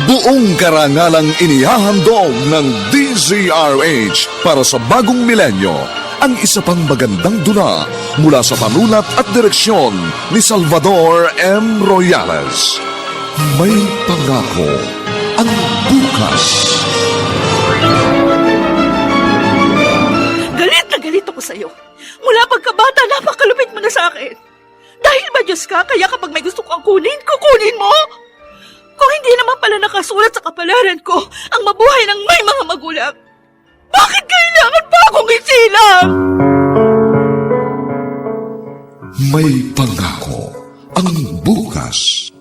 Buong karangalang inihahandog ng DZRH para sa bagong milenyo ang isa pang magandang dula mula sa panulat at direksyon ni Salvador M. Royales. May pangako ang bukas. Galit na galit ako sa'yo. Mula pagkabata, napakalupit mo na sa akin. Dahil ba Diyos ka, kaya kapag may gusto kang kunin, kukunin mo? Kung hindi naman pala nakasulat sa kapalaran ko ang mabuhay ng may mga magulang, bakit kailangan pa akong isilang? May pangako ang bukas.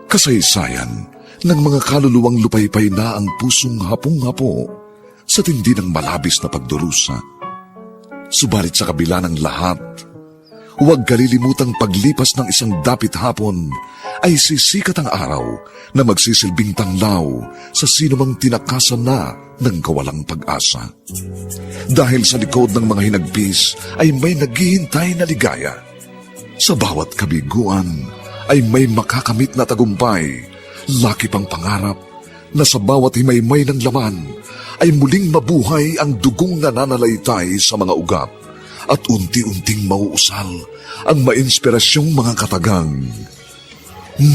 Kasaysayan ng mga kaluluwang lupaypay na ang pusong hapong-hapo sa tindi ng malabis na pagdurusa. Subalit sa kabila ng lahat, huwag kalilimutang paglipas ng isang dapit hapon ay sisikat ang araw na magsisilbing tanglaw sa sinumang tinakasan na ng kawalang pag-asa. Dahil sa likod ng mga hinagpis ay may naghihintay na ligaya. Sa bawat kabiguan ay may makakamit na tagumpay, laki pang pangarap na sa bawat himaymay ng laman ay muling mabuhay ang dugong nananalaytay sa mga ugat at unti-unting mauusal ang mainspirasyong mga katagang.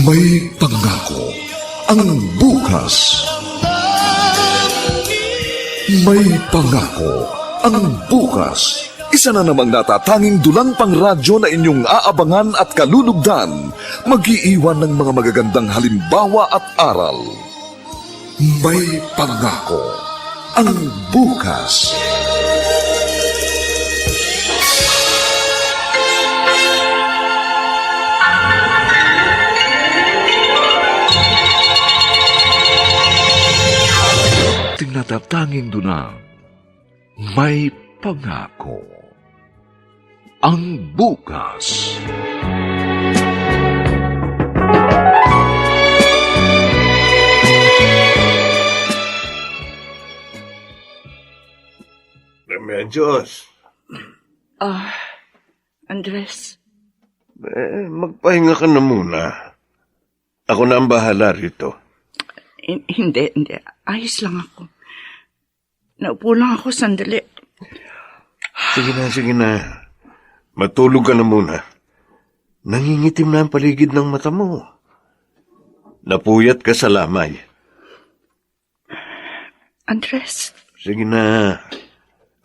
May pangako ang bukas. May pangako ang bukas. Isa na namang natatanging dulang pangradyo na inyong aabangan at kalulugdan, mag-iiwan ng mga magagandang halimbawa at aral. May pangako ang bukas. Natatanging dunang may pangako ang bukas. Remedios. Andres. Magpahinga ka na muna. Ako na ang bahala rito. Hindi. Ayos lang ako. Naupo lang ako sandali. Sige na. Matulog ka na muna. Nangingitim na ang paligid ng mata mo. Napuyat ka sa lamay. Andres. Sige na.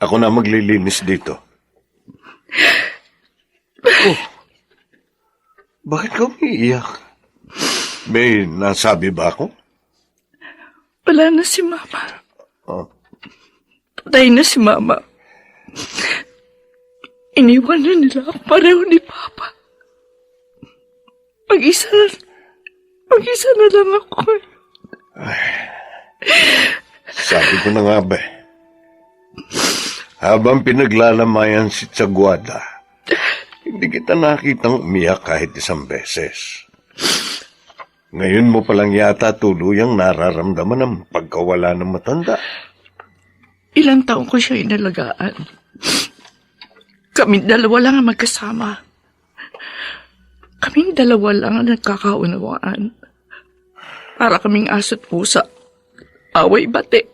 Ako na maglilinis dito. Oh, bakit ka umiiyak? May nasabi ba ako? Wala na si Mama. Oh. Patay na si Mama. Iniwan na nila ako pareho ni Papa. Mag-isa na lang ako. Sabi ko na nga ba, habang pinaglalamayan si Tsaguada, hindi kita nakitang umiyak kahit isang beses. Ngayon mo palang yata tuluyang nararamdaman ang pagkawala ng matanda. Ilang taon ko siya inalagaan. Kaming dalawa lang ang magkasama. Kaming dalawa lang ang nagkakaunawaan. Para kaming aso't pusa. Away bate.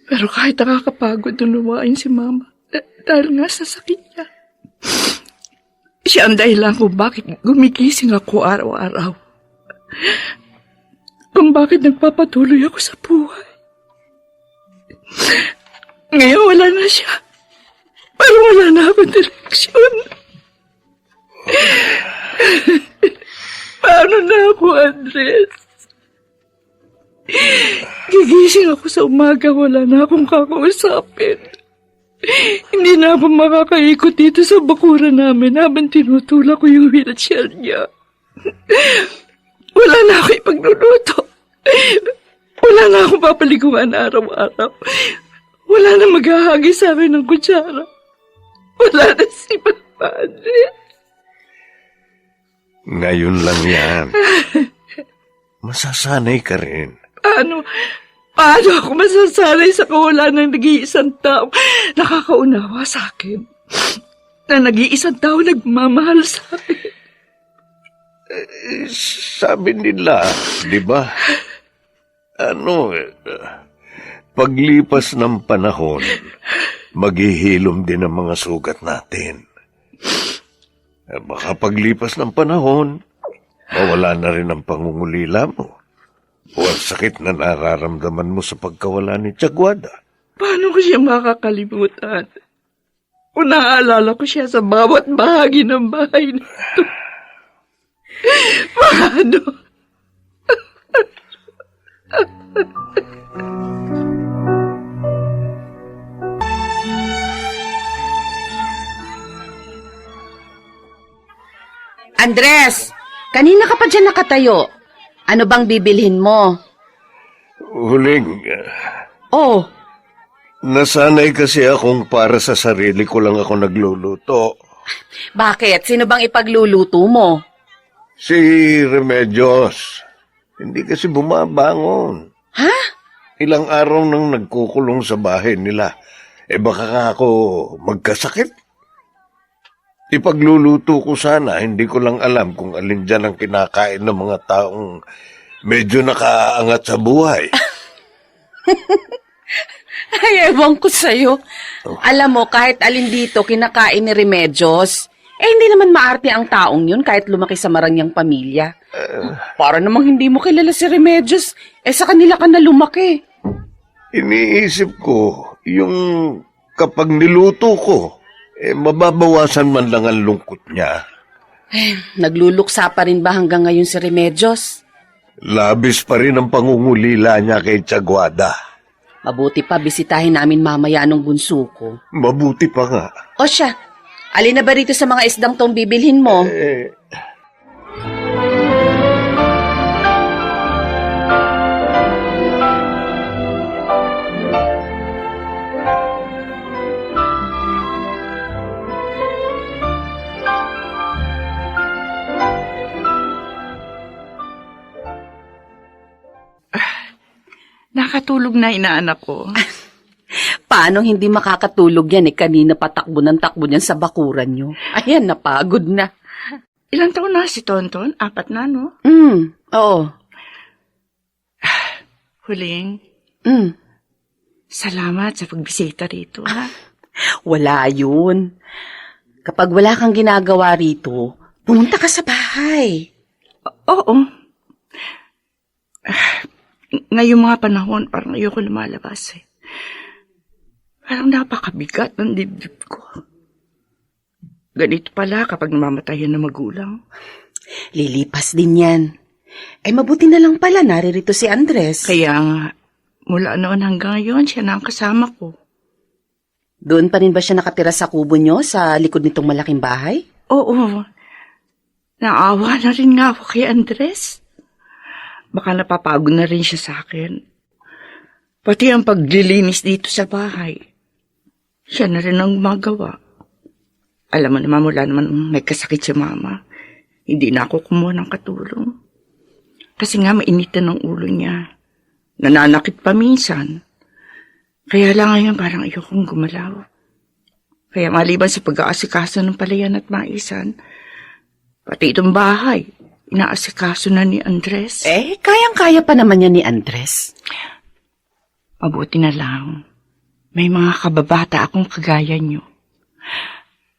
Pero kahit nakakapagod unawain si Mama dahil nga sa sakit niya. Siya ang dahilan kung bakit gumigising ako araw-araw. Kung bakit nagpapatuloy ako sa buhay. Ngayon wala na siya. Pero wala na akong direksyon. Paano na ako, Andres? Gigising ako sa umaga, wala na akong kakausapin. Hindi na ako makakaikot dito sa bakuran namin habang tinutulak ko yung wheelchair niya. Wala na ako ipagluluto. Wala na akong papaliguan araw-araw. Wala na maghahagi sa akin ng kutsara. Wala na si Papa Andres. Ngayon lang yan. Masasanay ka rin. Paano ako masasanay sa kawalan ng nag-iisang tao nakakaunawa sa akin? Na nag-iisang tao nagmamahal sa akin. Sabi nila, di ba, Paglipas ng panahon, maghihilom din ang mga sugat natin. Baka paglipas ng panahon, mawala na rin ang pangungulila mo o ang sakit na nararamdaman mo sa pagkawala ni Tiaguada. Paano ko siya makakalimutan? O naaalala ko siya sa bawat bahagi ng bahay nito. Paano? Andres, kanina ka pa dyan nakatayo. Ano bang bibilhin mo? Huling, Oh, nasanay kasi akong para sa sarili ko lang ako nagluluto. bakit? Sino bang ipagluluto mo? Si Remedios, hindi kasi bumabangon. Ha? Ilang araw nang nagkukulong sa bahay nila. Baka nga ako magkasakit. Ipagluluto ko sana, hindi ko lang alam kung alin dyan ang kinakain ng mga taong medyo nakaangat sa buhay. Ay, ewan ko sa'yo. Alam mo, kahit alin dito kinakain ni Remedios, hindi naman maarte ang taong yun kahit lumaki sa marangyang pamilya. Para namang hindi mo kilala si Remedios, sa kanila ka na lumaki. Iniisip ko, yung kapag niluto ko, mababawasan man lang ang lungkot niya. Nagluluksa pa rin ba hanggang ngayon si Remedios? Labis pa rin ang pangungulila niya kay Tiaguada. Mabuti pa bisitahin namin mamaya nung bunso ko. Mabuti pa nga. O siya, alin na ba rito sa mga isdang tong bibilhin mo? Nakatulog na inaanak ko. Paano hindi makakatulog yan kanina patakbo ng takbo niyan sa bakuran nyo. Ayan, napagod na. Ilang taon na si Tonton? 4 na, no? Oo. Huling, Mm. salamat sa pagbisita rito, ha? Wala yun. Kapag wala kang ginagawa rito, pumunta ka sa bahay. Oo. Ngayong mga panahon, parang ayoko lumalabas eh. Parang napakabigat ng dibdib ko. Ganito pala kapag namamatayan na magulang. Lilipas din yan. Mabuti na lang pala naririto si Andres. Kaya nga, mula noon hanggang ngayon, siya na ang kasama ko. Doon pa rin ba siya nakatira sa kubo nyo sa likod nitong malaking bahay? Oo. Naawa na rin nga ako kay Andres. Baka napapagod na rin siya sa akin. Pati ang paglilinis dito sa bahay. Siya na rin ang magawa. Alam mo naman, mula naman may kasakit si mama. Hindi na ako kumuha ng katulong. Kasi nga mainitan ng ulo niya. Nananakit pa minsan. Kaya lang ngayon parang ayokong gumalaw. Kaya maliban sa pag-aasikaso ng palayan at maisan, pati itong bahay, inaasikaso na ni Andres. Kayang-kaya pa naman yan ni Andres. Mabuti na lang. May mga kababata akong kagaya niyo.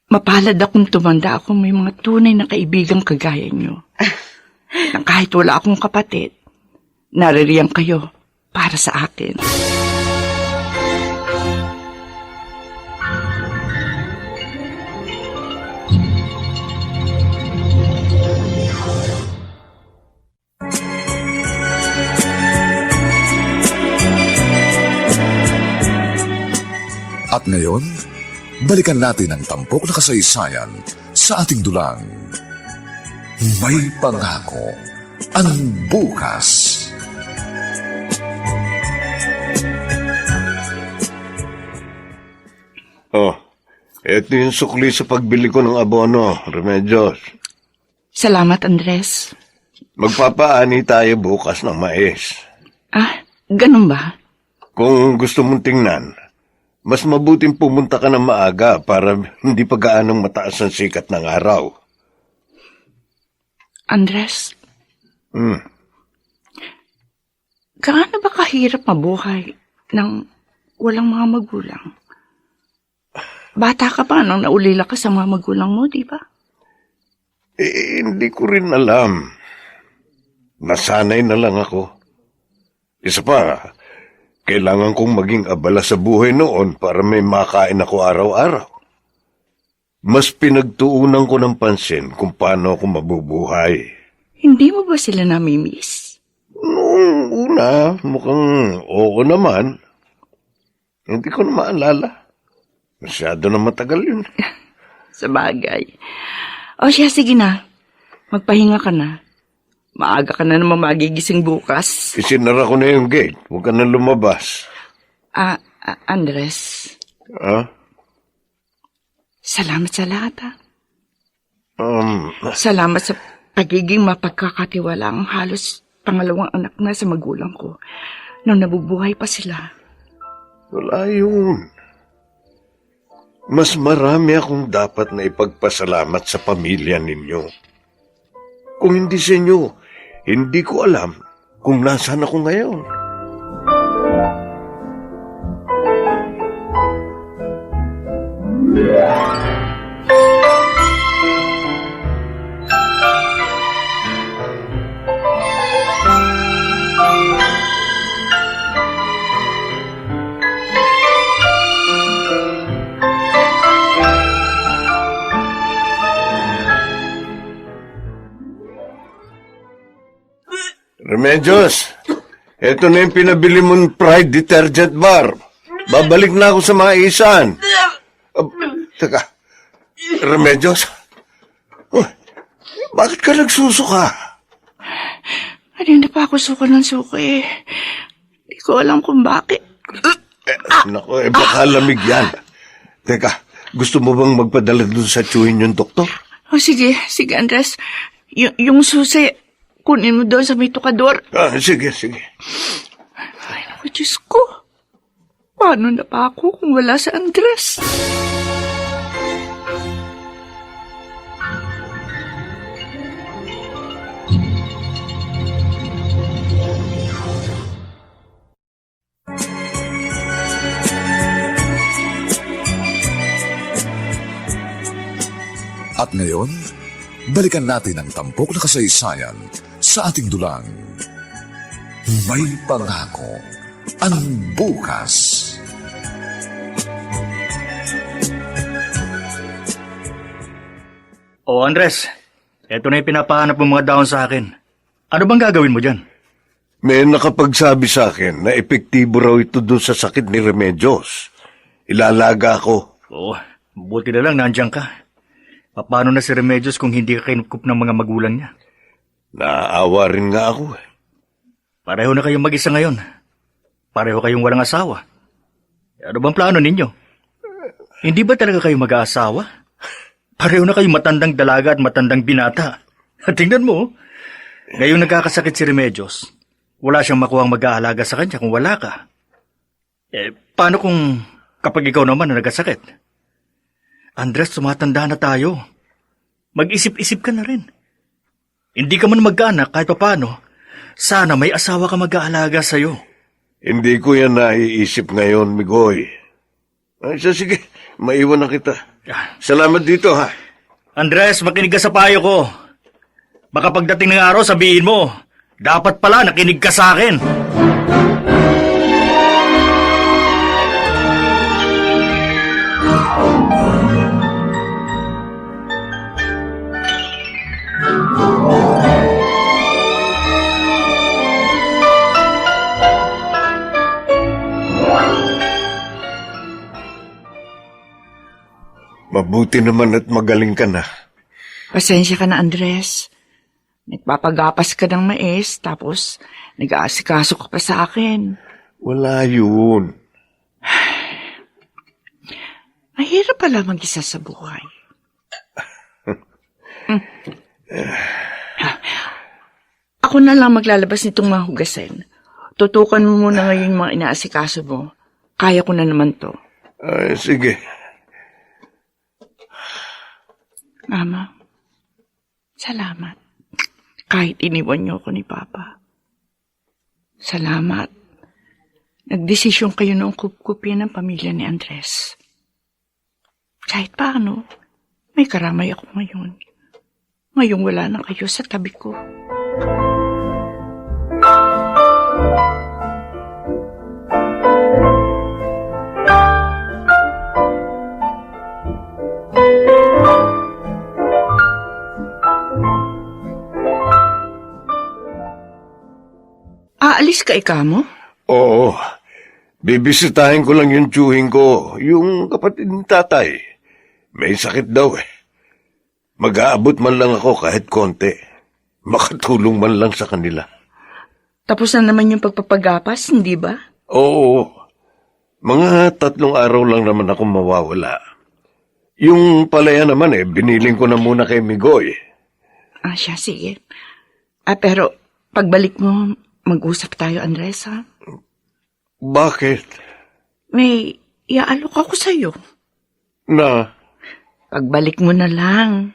Mapalad akong tumanda akong may mga tunay na kaibigang kagaya niyo. Nang kahit wala akong kapatid, naririyan kayo para sa akin. At ngayon, balikan natin ang tampok na kasaysayan sa ating dulang. May pangako ang bukas. Ito yung sukli sa pagbili ko ng abono, Remedios. Salamat, Andres. Magpapaani tayo bukas ng mais. Ganun ba? Kung gusto mong tingnan, mas mabuting pumunta ka ng maaga para hindi pa gaanong mataas ang sikat ng araw. Andres, gaano ba kahirap mabuhay ng walang mga magulang? Bata ka pa nang naulila ka sa mga magulang mo, di ba? Hindi ko rin alam. Nasanay na lang ako. Isa pa, kailangan kong maging abala sa buhay noon para may makain ako araw-araw. Mas pinagtuunan ko ng pansin kung paano ako mabubuhay. Hindi mo ba sila namimiss? Noong una, mukhang oo naman. Hindi ko na maalala. Masyado na matagal yun. Sa bagay. O siya, sige na. Magpahinga ka na. Maaga ka na naman magigising bukas. Isinara ko na yung gate. Huwag ka na lumabas. Andres, Ha? salamat sa lahat, ha? Salamat sa pagiging mapagkakatiwalaang halos pangalawang anak na sa magulang ko nung nabubuhay pa sila. Wala yun. Mas marami akong dapat na ipagpasalamat sa pamilya ninyo. Kung hindi sa inyo, hindi ko alam kung nasaan ako ngayon. Remedios, eto na yung pinabili mong Pride Detergent Bar. Babalik na ako sa mga isan. Teka, Remedios, bakit ka nagsusuka? Kanina pa ako suka ng suka eh. Hindi ko alam kung bakit. Naku, baka lamig yan. Teka, gusto mo bang magpadala dun sa tsuhin yung doktor? O sige Andres. Yung susi, kunin mo doon sa may tukador. Sige. Ay, naku, Diyos ko. Paano na pa ako kung wala si Andres? At ngayon, balikan natin ang tampok na kasaysayan sa ating dulang. May pangako ang bukas. O Andres, eto na yung pinapahanap ng mga dahon sa akin. Ano bang gagawin mo dyan? May nakapagsabi sa akin na epektibo raw ito dun sa sakit ni Remedios. Ilalaga ko. Oo, buti na lang nandiyan ka. Paano na si Remedios kung hindi ka kinukup ng mga magulang niya? Naaawa rin nga ako. Pareho na kayong mag-isa ngayon. Pareho kayong walang asawa. Ano bang plano ninyo? Hindi ba talaga kayo mag-aasawa? Pareho na kayong matandang dalaga at matandang binata. At tingnan mo, ngayong nagkakasakit si Remedios, wala siyang makuhang mag-aalaga sa kanya kung wala ka. Paano kung kapag ikaw naman na nagkasakit? Andres, tumatanda na tayo. Mag-isip-isip ka na rin. Hindi ka man mag-anak kahit paano. Sana may asawa ka mag-aalaga sa'yo. Hindi ko yan naiisip ngayon, Migoy. Sige, maiwan na kita. Salamat dito, ha? Andres, makinig ka sa payo ko. Baka pagdating ng araw, sabihin mo, dapat pala nakinig ka sa akin. Mabuti naman at magaling ka na. Pasensya ka na, Andres. Nagpapagapas ka ng mais, tapos nag-aasikaso ka pa sa akin. Wala yun. Mahirap pala mag-isa sa buhay. Ako na lang maglalabas nitong mga hugasin. Tutukan mo muna ngayon yung mga inaasikaso mo. Kaya ko na naman to. Sige. Mama, salamat. Kahit iniwan niyo ako ni Papa. Salamat. Nagdesisyon kayo noong kupkupin ng pamilya ni Andres. Kahit paano, may karamay ako ngayon. Ngayong wala na kayo sa tabi ko. Aalis ka ika mo? Oo. Bibisitahin ko lang yung tiyuhin ko, yung kapatid ni tatay. May sakit daw eh. Mag-aabot man lang ako kahit konti. Makatulong man lang sa kanila. Tapos na naman yung pagpapagapas, hindi ba? Oo. Mga 3 araw lang naman ako mawawala. Yung palaya naman biniling ko na muna kay Migoy. Siya, sige. Pero pagbalik mo, mag-usap tayo, Andres, ha? Bakit? May iaalok ako sa'yo. Na? Pagbalik mo na lang.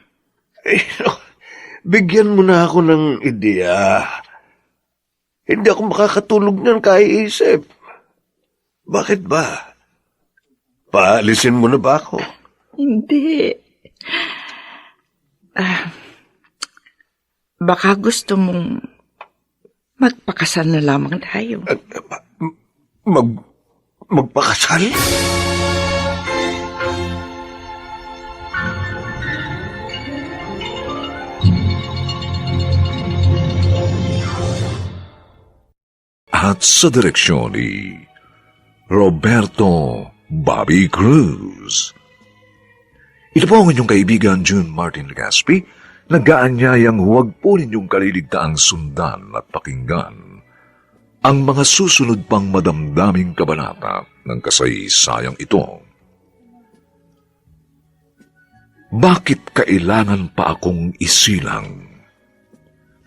Bigyan mo na ako ng ideya. Hindi ako makakatulog niyan kaiisip. Bakit ba? Paalisin mo na ba ako? Hindi. Baka gusto mong magpakasal na lamang tayo. Magpakasal? At sa direksyon ni Roberto Bobby Cruz. Ito po ang inyong kaibigan June Martin Legaspi, nag-aanyayang huwag po ninyong kaliligtaang sundan at pakinggan ang mga susunod pang madamdaming kabanata ng kasaysayang ito. Bakit kailangan pa akong isilang?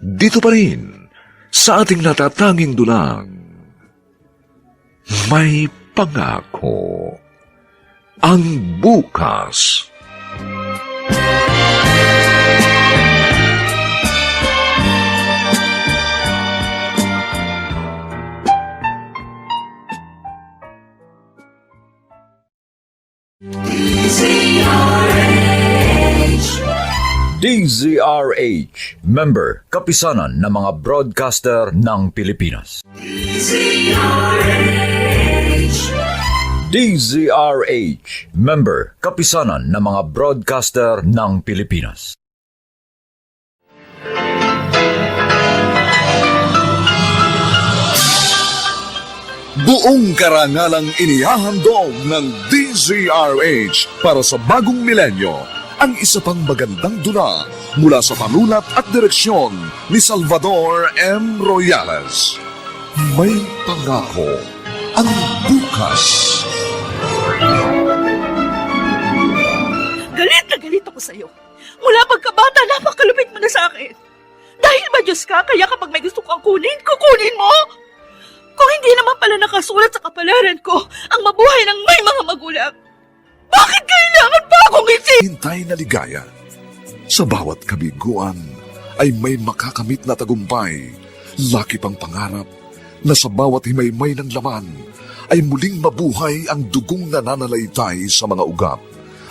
Dito pa rin, sa ating natatanging dulang, may pangako ang bukas. DZRH, member, kapisanan ng mga broadcaster ng Pilipinas. DZRH, member, kapisanan ng mga broadcaster ng Pilipinas. Buong karangalang inihahandog ng DZRH para sa bagong milenyo ang isa pang magandang dula mula sa panulat at direksyon ni Salvador M. Royales. May pangako ang bukas. Galit na galit ako sa'yo. Mula pagkabata, napakalupit mo na sa akin. Dahil ba Diyos ka, kaya kapag may gusto kang kunin, kukunin mo? Kung hindi naman pala nakasulat sa kapalaran ko ang mabuhay ng may mga magulang, bakit kailangan pa akong Hintay na ligaya. Sa bawat kabiguan ay may makakamit na tagumpay. Laki pang pangarap na sa bawat himaymay ng laman ay muling mabuhay ang dugong nananalaytay sa mga ugat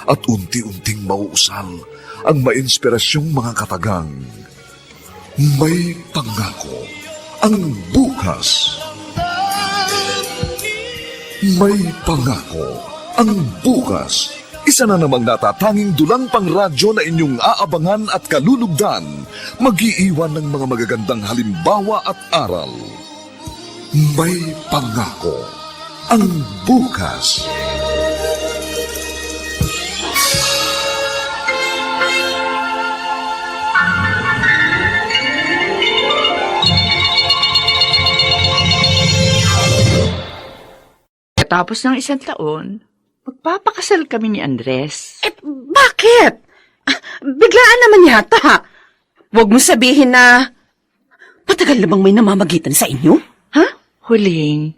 at unti-unting mauusal ang mainspirasyong mga katagang. May pangako ang bukas. May pangako ang bukas. Isa na namang natatanging dulang pangradyo na inyong aabangan at kalulugdan, mag-iiwan ng mga magagandang halimbawa at aral. May pangako ang bukas. Tapos ng 1 taon, magpapakasal kami ni Andres. Bakit? Biglaan naman yata. Huwag mo sabihin na matagal na bang may namamagitan sa inyo? Ha? Huling,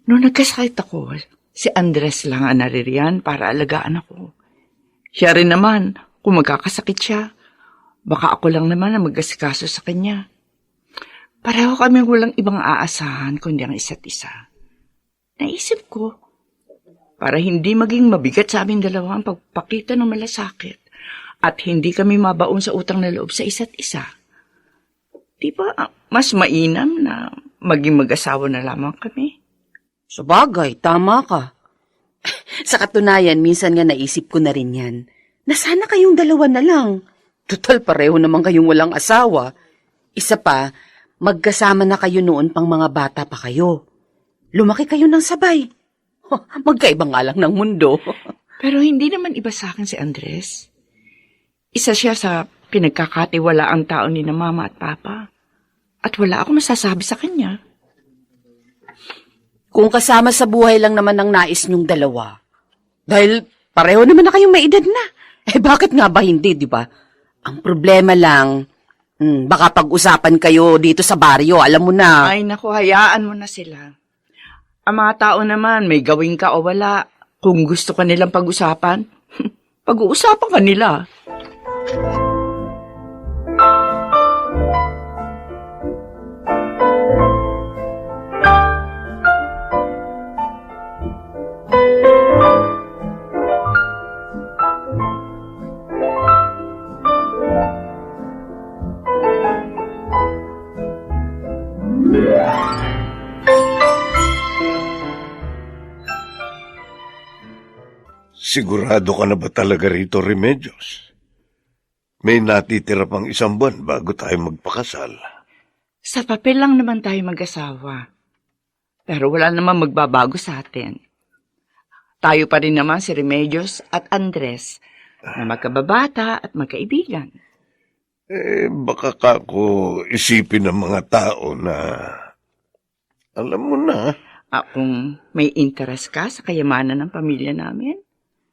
nung nagkasakit ako, si Andres lang ang naririyan para alagaan ako. Siya rin naman, kung magkakasakit siya, baka ako lang naman ang mag-asikaso sa kanya. Pareho kami walang ibang aasahan kundi ang isa't isa. Naisip ko, para hindi maging mabigat sa aming dalawa ang pagpakita ng malasakit at hindi kami mabaon sa utang na loob sa isa't isa. Di ba mas mainam na maging mag-asawa na lamang kami? Sabagay, tama ka. Sa katunayan, minsan nga naisip ko na rin yan, na sana kayong dalawa na lang. Total, pareho naman kayong walang asawa. Isa pa, magkasama na kayo noon pang mga bata pa kayo. Lumaki kayo ng sabay. Magkaiba nga lang ng mundo. Pero hindi naman iba sa akin si Andres. Isa siya sa pinagkakatiwalaang tao ni na mama at papa. At wala akong masasabi sa kanya. Kung kasama sa buhay lang naman ang nais niyong dalawa. Dahil pareho naman na kayong may edad na. Bakit nga ba hindi, di ba? Ang problema lang, baka pag-usapan kayo dito sa baryo, alam mo na. Ay naku, hayaan mo na sila. Ang mga tao naman, may gawin ka o wala. Kung gusto ka nilang pag-usapan, pag-uusapan ka nila. Sigurado ka na ba talaga rito, Remedios? May natitira pang 1 buwan bago tayo magpakasal. Sa papel lang naman tayo mag-asawa. Pero wala naman magbabago sa atin. Tayo pa rin naman si Remedios at Andres na magkababata at magkaibigan. Baka kako isipin ng mga tao na, alam mo na, Kung may interest ka sa kayamanan ng pamilya namin,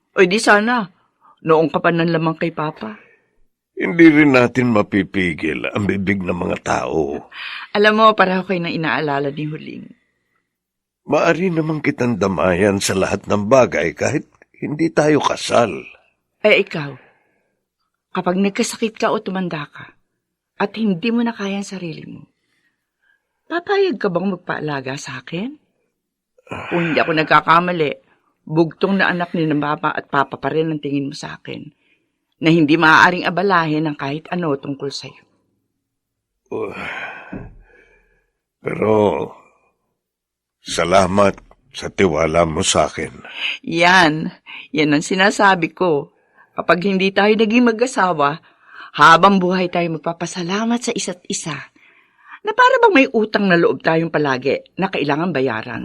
o di sana, noong ka pa ng lamang kay Papa. hindi rin natin mapipigil ang bibig ng mga tao. Alam mo, pareho kayo na inaalala ni Huling. Maari naman kitang damayan sa lahat ng bagay kahit hindi tayo kasal. Ikaw, kapag nagkasakit ka o tumanda ka, at hindi mo na kaya ang sarili mo, papayag ka bang magpaalaga sa akin? Kung hindi ako nagkakamali, bugtong na anak ni ng Papa at Papa pa rin ang tingin mo sa akin, na hindi maaaring abalahin ng kahit ano tungkol sa'yo. Pero, salamat sa tiwala mo sa akin. Yan ang sinasabi ko. Kapag hindi tayo naging mag-asawa, habang buhay tayo magpapasalamat sa isa't isa, na para bang may utang na loob tayong palagi na kailangan bayaran.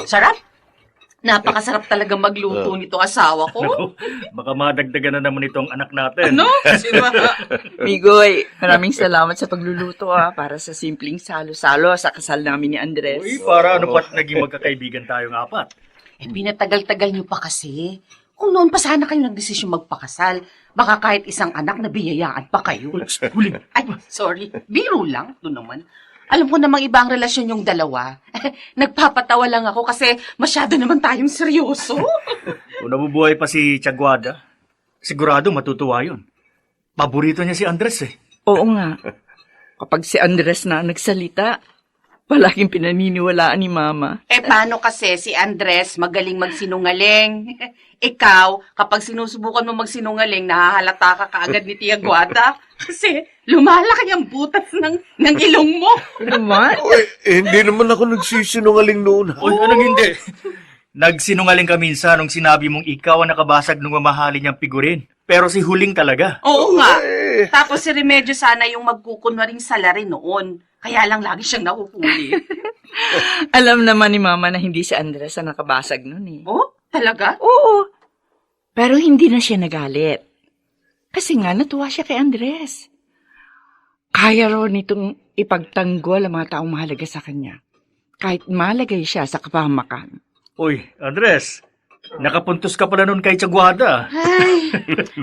Sarap. Napakasarap talaga magluto nito asawa ko. Baka madagdagan na naman itong anak natin. No? Migoy, maraming salamat sa pagluluto para sa simpleng salo-salo sa kasal namin ni Andres. Uy, para ano pa't naging magkakaibigan tayong apat? Pinatagal-tagal niyo pa kasi. Kung noon pa sana kayo nagdesisyon magpakasal, baka kahit isang anak na biyayaan pa kayo. Huling. Ay, sorry. Biro lang. Ito naman. Alam ko namang ibang relasyon yung dalawa. Nagpapatawa lang ako kasi masyado naman tayong seryoso. Kung nabubuhay pa si Tiaguada, sigurado matutuwa yun. Paborito niya si Andres eh. Oo nga. Kapag si Andres na nagsalita, palaging pinaniniwalaan ni Mama. Paano kasi si Andres magaling magsinungaling? Ikaw, kapag sinusubukan mo magsinungaling, nahahalata ka kaagad ni Tia Guada. Kasi lumalaki ang butas ng ilong mo. Naman? Hindi naman ako nagsisinungaling noon. Uy, anong hindi? Nagsinungaling ka minsan nung sinabi mong ikaw ang nakabasag ng mamahalin niyang figurin. Pero si Huling talaga. Oo nga. Tapos si Remedyo sana yung magkukunwaring salary noon. Kaya lang lagi siyang nahuhuli. Alam naman ni Mama na hindi si Andres ang nakabasag nun eh. Oh, talaga? Oo. Pero hindi na siya nagalit. Kasi nga natuwa siya kay Andres. Kaya raw nitong ipagtanggol ang mga taong mahalaga sa kanya. Kahit malagay siya sa kapahamakan. Uy, Andres, Nakapuntos ka pala nun kay Tsaguada. Ay,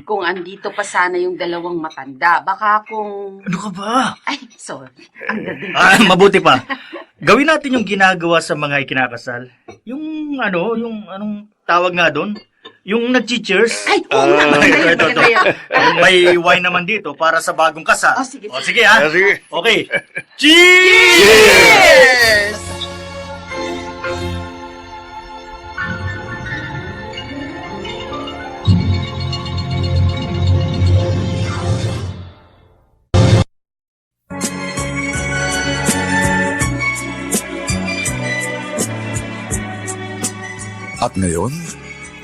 kung andito pa sana yung dalawang matanda, baka kung... Ano ka ba? Ay, sorry. Ang dating. Mabuti pa. Gawin natin yung ginagawa sa mga ikinakasal. Yung anong tawag nga doon? Yung nag-cheers. Ay, oo nga. Ito. May wine naman dito para sa bagong kasal. Oh, sige. Sige ha. Sige. Okay. Cheers! At ngayon,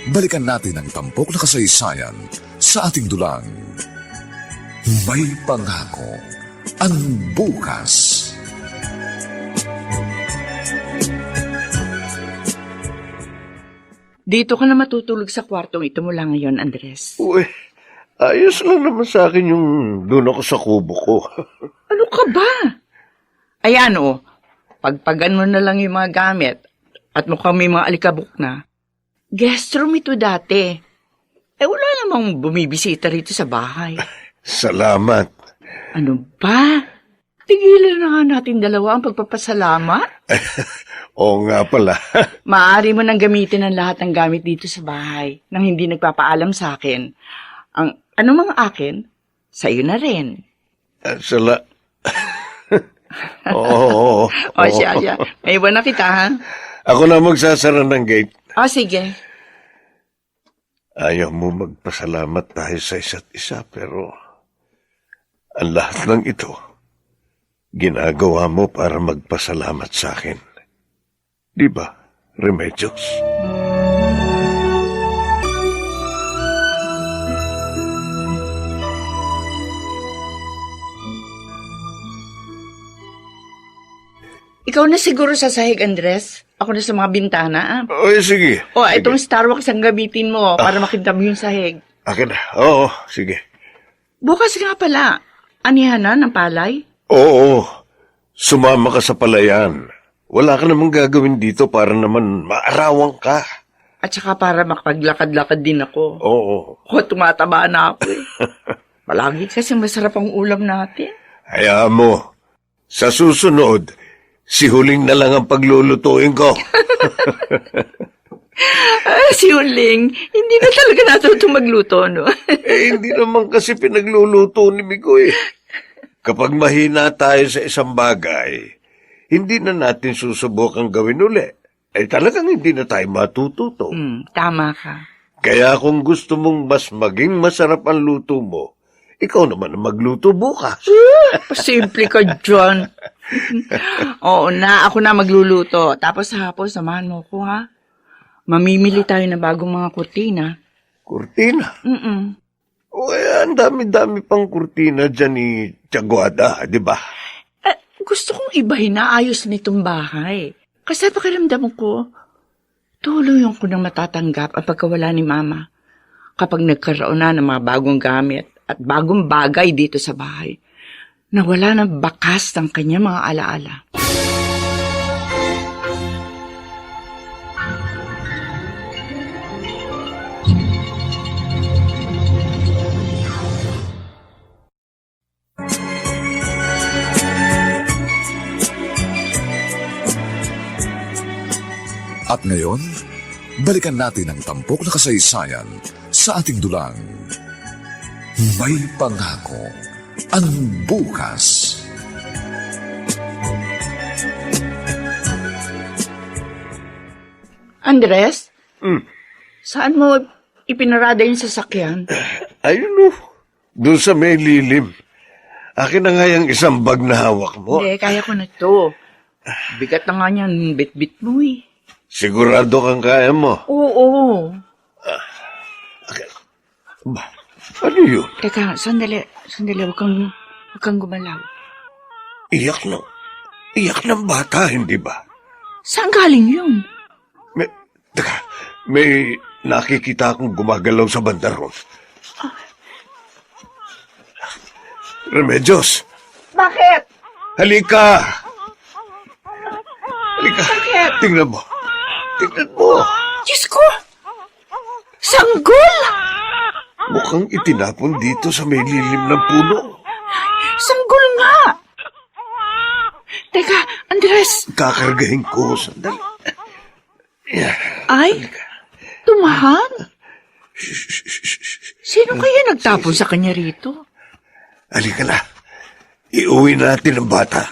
balikan natin ang tampok na kasaysayan sa ating dulang. May pangako ang bukas. Dito ka na matutulog sa kwartong ito mula ngayon, Andres. Uy, ayos lang naman sa akin yung doon ako sa kubo ko. Ano ka ba? Ayan pagpagan mo na lang yung mga gamit at mukhang may mga alikabok na. Guest room ito dati. Wala namang bumibisita rito sa bahay. Salamat. Ano ba? Tigilan na nga natin dalawa ang pagpapasalamat. Oo nga pala. Maaari mo nang gamitin ang lahat ng gamit dito sa bahay nang hindi nagpapaalam sa akin. Ang mga akin, sa iyo na rin. Oo. O siya. May iwan na kita, ha? Ako na magsasara ng gate. O sige. Ayaw mo magpasalamat tayo sa isa't isa, pero ang lahat ng ito, ginagawa mo para magpasalamat sa akin. Di ba, Remedios? Ikaw na siguro sa sahig, Andres. Ako na sa mga bintana, ah. Oy, sige. O, itong Starbucks ang gamitin mo para makita mo yung sahig. Akin na. Oo, sige. Bukas nga pala, anihan na ng palay. Oo, sumama ka sa palayan. Wala ka namang gagawin dito para naman maarawan ka. At saka para makapaglakad-lakad din ako. Oo. O, tumataba na ako eh. Palagi kasi masarap ang ulam natin. Hayaan mo. Sa susunod, si Huling na lang ang paglulutuin ko. Si Huling, hindi na talaga natuto magluto, no? Hindi naman kasi pinagluluto ni Migoy. Kapag mahina tayo sa isang bagay, hindi na natin susubukang gawin uli. Talagang hindi na tayo matututo. Tama ka. Kaya kung gusto mong mas maging masarap ang luto mo, ikaw naman ang magluto bukas. Pasimple ka dyan. Oo na, ako na magluluto. Tapos sa hapon, samahan mo ko, ha? Mamimili tayo ng bagong mga kurtina. Kurtina? Mm-mm. Ang dami-dami pang kurtina dyan ni Tsaguada, di ba? Gusto kong ibahin na ayos nitong bahay. Kasi pakiramdam ko, tuluyan ko nang matatanggap ang pagkawala ni Mama kapag nagkaroon na ng mga bagong gamit at bagong bagay dito sa bahay na wala ng bakas ng kanyang mga alaala. At ngayon, balikan natin ang tampok na kasaysayan sa ating dulang. May pangako ang bukas. Andres? Saan mo ipinarada yung sasakyan? Ayun o, doon sa may lilim. Akin na nga yung isang bag na hawak mo. Hindi, kaya ko na to. Bigat na nga niyan, bit-bit mo eh. Sigurado kang kaya mo. Oo. Ba, ano yun? Teka, sandali. Huwag kang gumalaw. Iyak ng bata, hindi ba? Saan galing yun? May nakikita akong gumagalaw sa bandaron. Remedios, Bakit? halika! Halika, Bakit? tingnan mo. Diyos ko! Sanggol! Mukhang itinapon dito sa may lilim ng puno. Sanggol nga! Teka, Andres, Kakargahin ko. Sandali. ay, tumahan? Sino kaya nagtapon sa kanya rito? Halika na. Iuwi natin ang bata.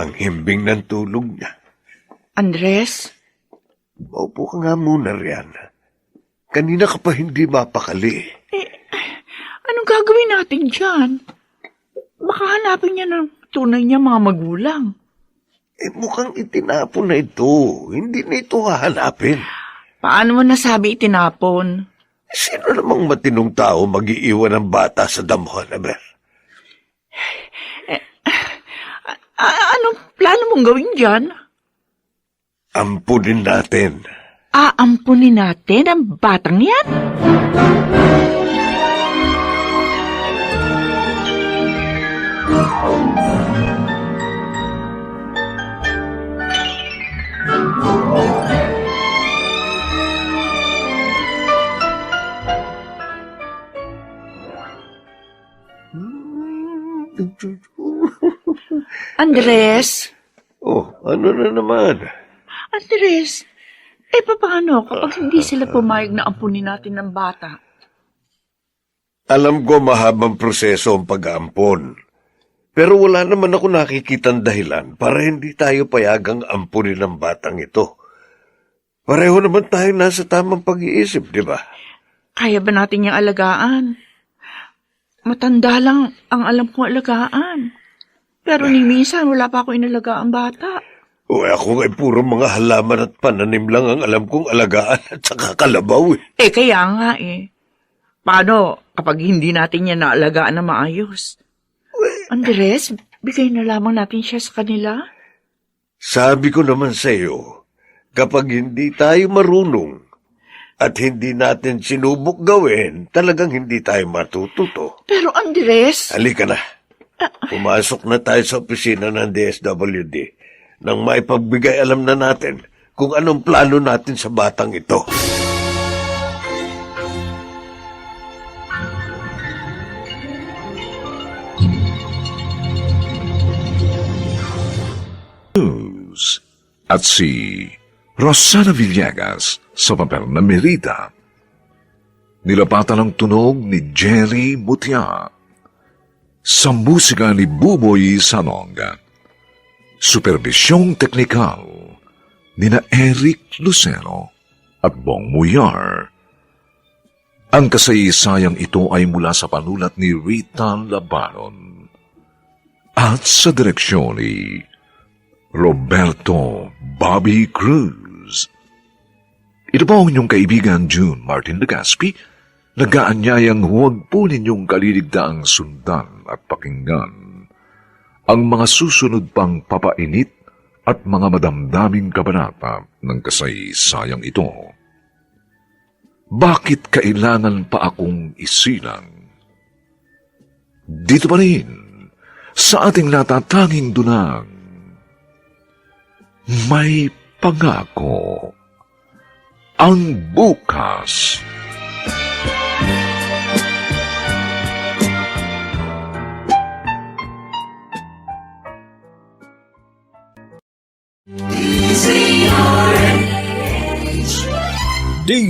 Ang himbing ng tulog niya. Andres, Maupo ka nga muna riyan. Kanina ka pa hindi mapakali. anong gagawin natin dyan? Baka hanapin niya ng tunay niya mga magulang. Mukhang itinapon na ito. Hindi na ito hahanapin. Paano mo nasabi itinapon? Sino namang matinong tao mag-iiwan ng bata sa damuhan, Aber? Anong plano mong gawin dyan? Ampunin natin. Aampunin natin ang batang yan? Andres, Oh, ano na naman? Andres, paano kapag hindi sila pumayag na ampunin natin ng bata? Alam ko mahabang proseso ang pag-aampon. Pero wala naman ako nakikitang dahilan para hindi tayo payagang ampunin ng batang ito. Pareho naman tayo nasa tamang pag-iisip, di ba? Kaya ba natin niyang alagaan? Matanda lang ang alam kong alagaan. Pero ni minsan wala pa ako inalagaan bata. O ako ay puro mga halaman at pananim lang ang alam kong alagaan at saka kalabaw eh. Kaya nga Paano kapag hindi natin yan naalagaan na maayos? Andres, bigay na lamang natin siya sa kanila. Sabi ko naman sa iyo, kapag hindi tayo marunong at hindi natin sinubok gawin, talagang hindi tayo matututo. Pero Andres... Halika na. Pumasok na tayo sa opisina ng DSWD nang maipagbigay alam na natin kung anong plano natin sa batang ito. News at si Rosana Villegas sa papel na Merida. Nilapatan ang tunog ni Jerry Mutia. Sa musika ni Buboy Salonga. Supervisyong teknikal nina Eric Lucero at Bong Muyar. Ang kasaysayang ito ay mula sa panulat ni Rita Labaron at sa direksyon ni Roberto Bobby Cruz. Ito po ang inyong kaibigan June Martin Legaspi, nag-aanyayang huwag po ninyong kaliligdaang sundan at pakinggan ang mga susunod pang papainit at mga madamdaming kabanata ng kasaysayang ito. Bakit kailangan pa akong isilang? Dito pa rin, sa ating natatanging dunang, may pangako ang bukas.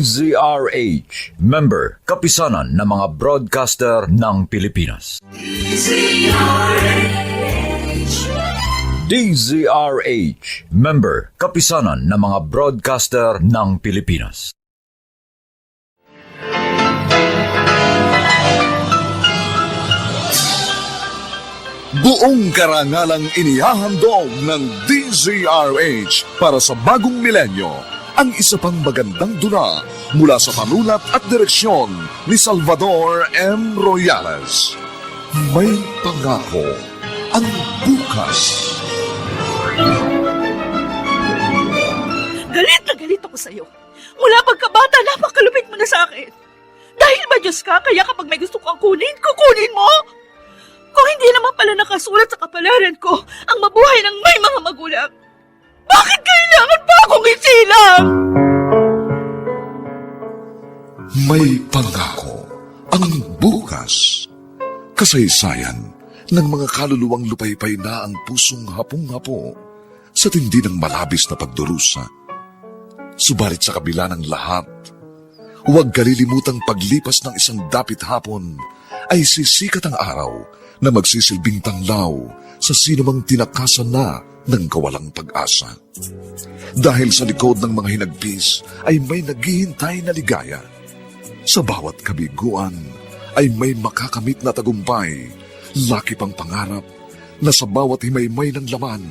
DZRH, member, kapisanan ng mga broadcaster ng Pilipinas. DZRH, member, kapisanan ng mga broadcaster ng Pilipinas. Buong karangalang inihahandog ng DZRH para sa bagong milenyo ang isa pang magandang dula mula sa panulat at direksyon ni Salvador M. Royales. May pangako ang bukas. ko sa'yo. Mula pagkabata, napakalupit mo na sa akin. Dahil ba Diyos ka, kaya kapag may gusto kang kunin, kukunin mo? Kung hindi naman pala nakasulat sa kapalaran ko ang mabuhay ng may mga magulang, bakit kailangan pa akong isilang? May pangako ang bukas. Kasaysayan ng mga kaluluwang lupaypay na ang pusong hapong-hapo sa tindi ng malabis na pagdurusa. Subalit sa kabila ng lahat, huwag kalilimutang paglipas ng isang dapit hapon ay sisikat ang araw na magsisilbing tanglaw sa sinumang tinakasan na ng kawalang pag-asa. Dahil sa likod ng mga hinagpis ay may naghihintay na ligaya. Sa bawat kabiguan ay may makakamit na tagumpay, laki pang pangarap na sa bawat himaymay ng laman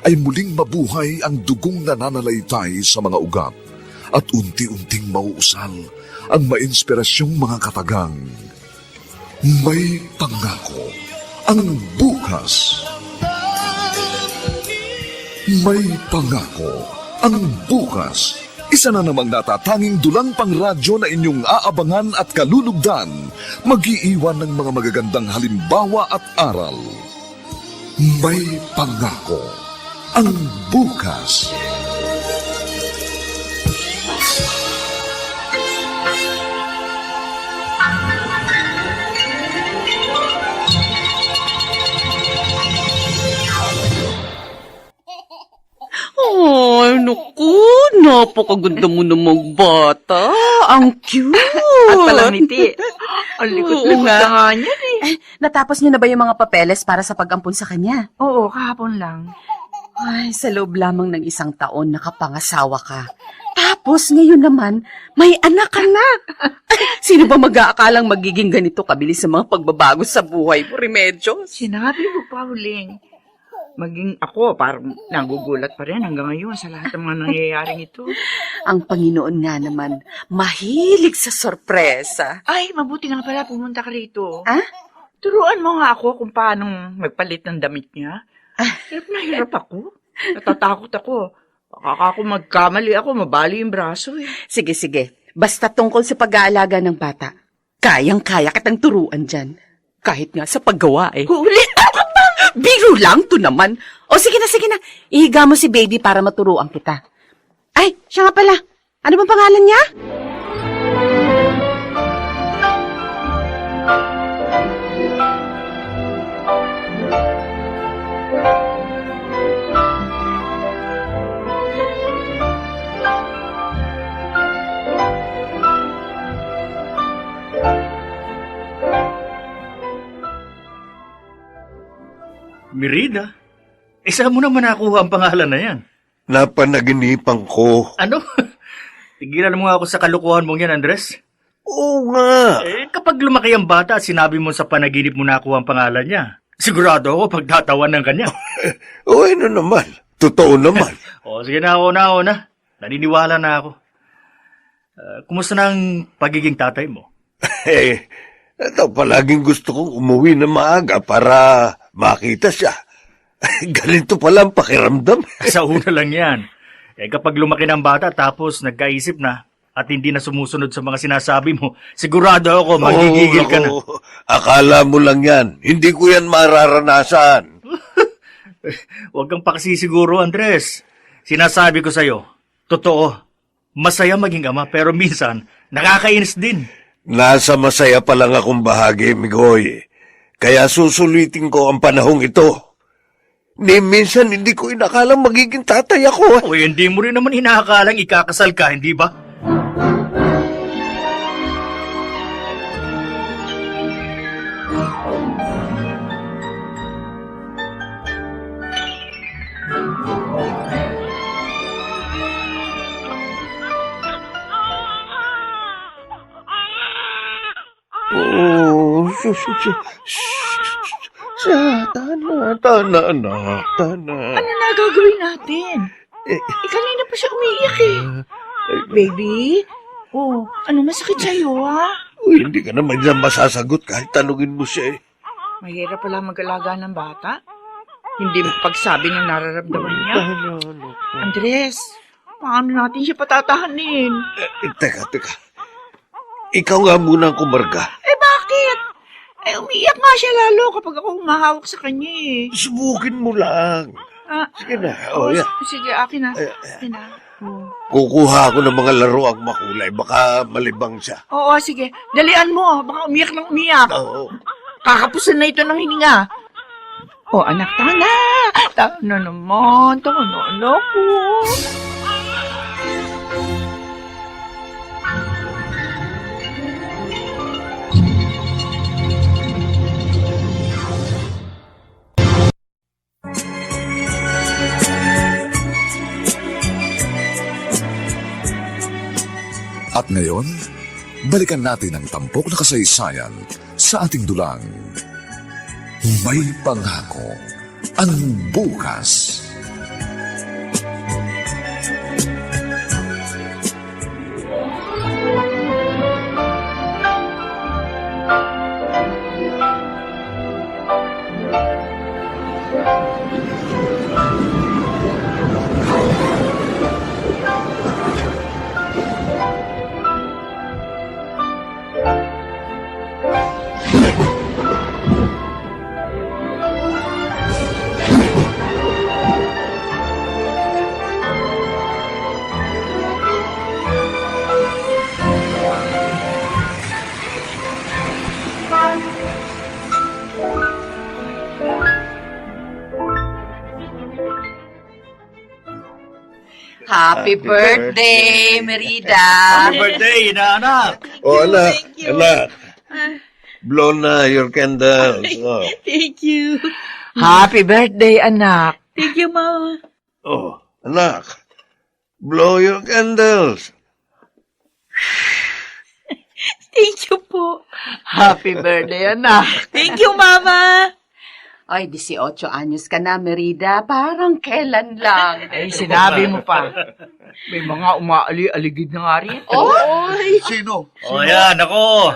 ay muling mabuhay ang dugong nananalaytay sa mga ugat at unti-unting mauusal ang mainspirasyong mga katagang. May pangako ang bukas. May pangako ang bukas. Isa na namang natatanging dulang pangradyo na inyong aabangan at kalulugdan, mag-iiwan ng mga magagandang halimbawa at aral. May pangako ang bukas. Ay, naku, napakaganda mo namang bata. Ang cute. At palangiti. Ang likot-likot nga. na nga niyan eh. Natapos niyo na ba yung mga papeles para sa pag-ampon sa kanya? Oo, kahapon lang. Ay, sa loob lamang ng isang taon nakapangasawa ka. Tapos ngayon naman, may anak ka na. Sino ba mag-aakalang magiging ganito kabilis sa mga pagbabago sa buhay mo, Remedios? Sinabi mo pa, Huling. Maging ako, parang nagugulat pa rin hanggang ngayon sa lahat ng mga nangyayaring ito. Ang Panginoon nga naman, mahilig sa sorpresa. Ay, mabuti nga pala pumunta ka rito. Ah? Turuan mo nga ako kung paano magpalit ng damit niya. Hirap na hirap ako. Natatakot ako. Baka ako magkamali ako, mabali yung braso eh. Sige, sige. Basta tungkol sa pag-aalaga ng bata, kayang-kaya kitang turuan dyan. Kahit nga sa paggawa eh. Huli! Biro lang to naman. O sige na, sige na. Ihiga mo si baby para maturuan kita. Ay, siya nga pala. Ano bang pangalan niya? Merida? Saan mo naman nakuha ang pangalan na yan? Napanaginipan ko. Ano? Tigilan mo nga ako sa kalukuhan mong yan, Andres. Oo nga. Kapag lumaki ang bata at sinabi mo sa panaginip mo nakuha ang pangalan niya, sigurado ako pagtatawan ng kanya. O ano naman? Totoo naman. O sige na ako na. Naniniwala na ako. Kumusta na ang pagiging tatay mo? Ito, palaging gusto kong umuwi na maaga para makita siya. Ganito pala ang pakiramdam. Sa una lang yan. Kapag lumaki ng bata tapos nagkaisip na at hindi na sumusunod sa mga sinasabi mo, sigurado ako magigigil ka na. Akala mo lang yan. Hindi ko yan mararanasan. Huwag kang pakasisiguro, Andres. Sinasabi ko sa'yo, totoo, masaya maging ama pero minsan nakakainis din. Nasa masaya pa lang akong bahagi, Migoy. Kaya susulitin ko ang panahong ito. Ni minsan hindi ko inakalang magiging tatay ako. O hindi mo rin naman inaakalang ikakasal ka, hindi ba? Oh, tana, anak, tana. Ano na gagawin natin? Kanina pa siya umiiyak eh. Baby? Oh, ano masakit sa'yo ha? Uy, hindi ka naman dyan masasagot kahit tanungin mo siya eh. Mahirap pala mag-alaga ng bata. Hindi mo pagsabi ng nararamdaman niya. Andres, Paano natin siya patatahanin? Teka. Ikaw nga muna ang kumarga. Bakit? Umiiyak nga siya lalo kapag ako umahawak sa kanya Subukin mo lang. Sige na. Yan. Sige, akin na. Akin na. Kukuha ako ng mga laruang makulay. Baka malibang siya. Oo, sige. Dalian mo. Baka umiyak ng umiyak. Oo. Kakapusan na ito ng hininga. Anak, tana. Tana naman. Tana, anak ko. At ngayon, balikan natin ang tampok na kasaysayan sa ating dulang. May pangako ang bukas. Happy birthday, Merida! Happy birthday, inaanak! Anak. Blow na your candles. Thank you. Happy birthday, anak. Thank you, Mama. Anak. Blow your candles. Thank you po. Happy birthday, anak. Thank you, Mama. Ay, 18 anyos ka na, Merida. Parang kailan lang. Sinabi mo pa. May mga umaali-aligid na nga rin. Sino? Yan, ako.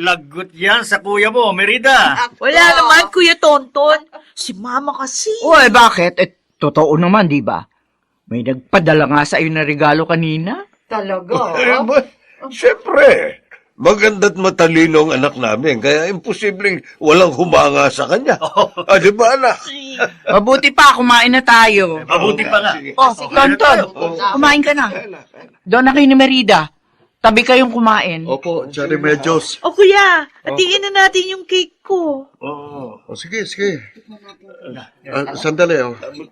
Lagot yan sa kuya mo, Merida. Wala naman, Kuya Tonton. Si Mama kasi. Bakit? Totoo naman, di ba? May nagpadala nga sa iyo na regalo kanina. Talaga? Siyempre. Maganda't matalino ang anak namin, kaya imposibleng walang humanga sa kanya. Di ba, anak? Mabuti pa, kumain na tayo. Mabuti pa nga. Tonton, kumain ka na. Doon na kayo ni Merida. Tabi kayong kumain. Opo, Cherry Medios. Kuya, hatiin na natin yung cake ko. Sige. Sandali,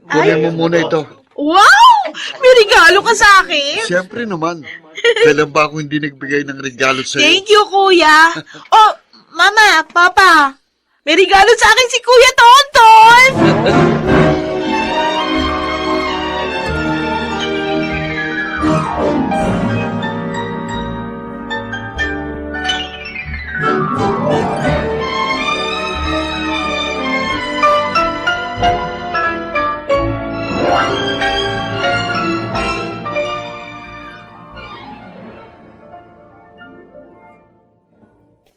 kunin mo muna ito. Wow! May regalo ka sa akin. Siyempre naman. Kailan ba ako hindi nagbigay ng regalo sa'yo? Thank you, Kuya. Mama, Papa, may regalo sa akin si Kuya Tonton.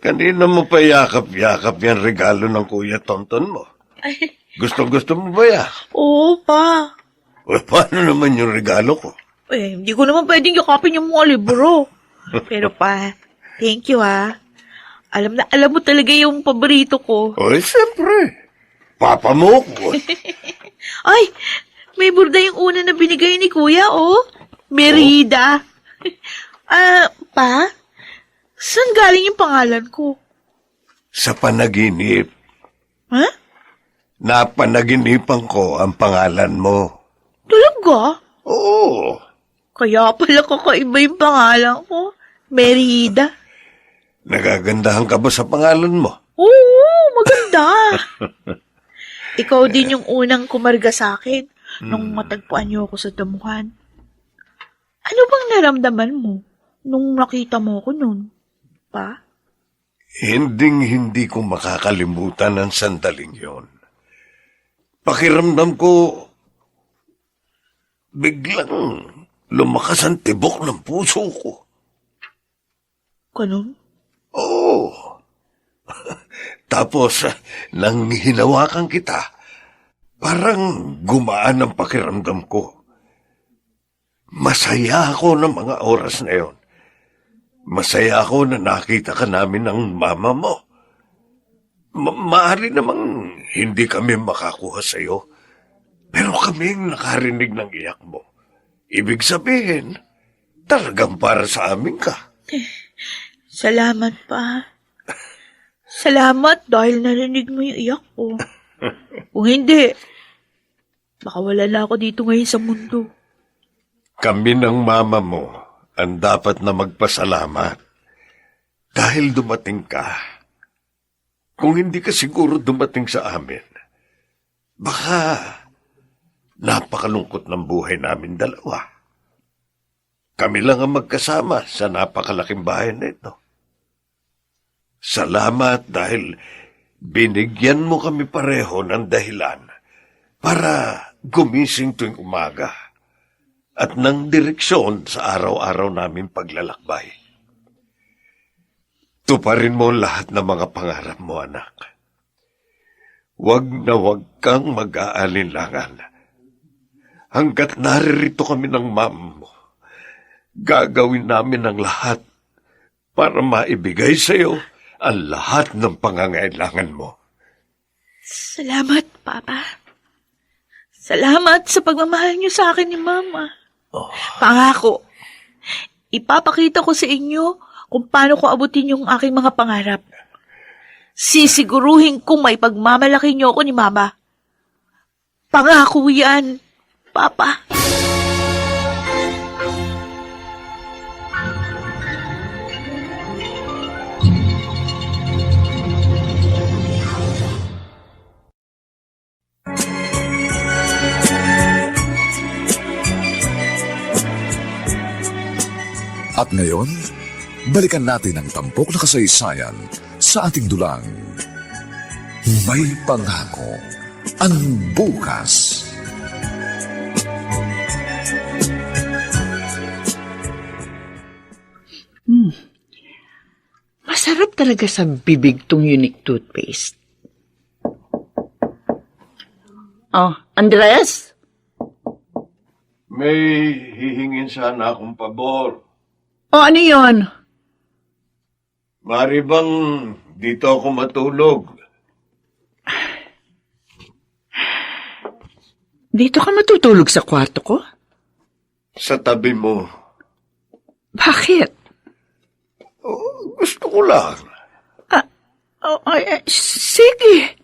Kanina mo pa yakap-yakap yan regalo ng Kuya Tonton mo. Gusto mo ba yan? Oo, Pa. Paano naman yung regalo ko? Hindi ko naman pwedeng yakapin yung mga libro. Pero Pa, thank you ha. Alam mo talaga yung paborito ko. Siyempre. Papa mo ko. Ay, may burda yung una na binigay ni Kuya, Merida. Pa, saan galing yung pangalan ko? Sa panaginip. Ha? Napanaginipan ko ang pangalan mo. Talaga? Oo. Kaya pala kakaiba yung pangalan ko. Merida. Nagagandahan ka ba sa pangalan mo? Oo, maganda. Ikaw din yung unang kumarga sa akin nung matagpuan niyo ako sa damuhan. Ano bang naramdaman mo nung nakita mo ko nun, Pa? Hindi ko makakalimutan ang sandaling yon. Pakiramdam ko, biglang lumakas ang tibok ng puso ko. Ganun? Oo. Tapos, nang hinawakan kita, parang gumaan ang pakiramdam ko. Masaya ako ng mga oras na yon. Masaya ako na nakita ka namin ng mama mo. Maaari namang hindi kami makakuha sa'yo, pero kaming nakarinig ng iyak mo. Ibig sabihin, talagang para sa amin ka. Salamat pa. Salamat dahil narinig mo yung iyak ko. Kung hindi, baka wala na ako dito ngayon sa mundo. Kami ng mama mo ang dapat na magpasalamat dahil dumating ka. Kung hindi ka siguro dumating sa amin, baka napakalungkot ng buhay namin dalawa. Kami lang ang magkasama sa napakalaking bahay na ito. Salamat dahil binigyan mo kami pareho ng dahilan para gumising tuwing umaga at ng direksyon sa araw-araw namin paglalakbay. Tuparin mo lahat ng mga pangarap mo, anak. Huwag na huwag kang mag-aalinlangan. Hanggat naririto kami ng mama mo, gagawin namin ang lahat para maibigay sa iyo ang lahat ng pangangailangan mo. Salamat, Papa. Salamat sa pagmamahal niyo sa akin ni Mama. Pangako, ipapakita ko sa inyo kung paano ko abutin yung aking mga pangarap. Sisiguruhin kong may pagmamalaki niyo ako ni Mama. Pangako yan, Papa. At ngayon, balikan natin ang tampok na kasaysayan sa ating dulang. May pangako ang bukas. Masarap talaga sa bibig tong unique toothpaste. Oh, Andres? May hihingin sana akong pabor. Oh, ano yon? Mari bang dito ako matulog? Dito ka matutulog sa kwarto ko? Sa tabi mo. Bakit? Gusto ko lang. Sige.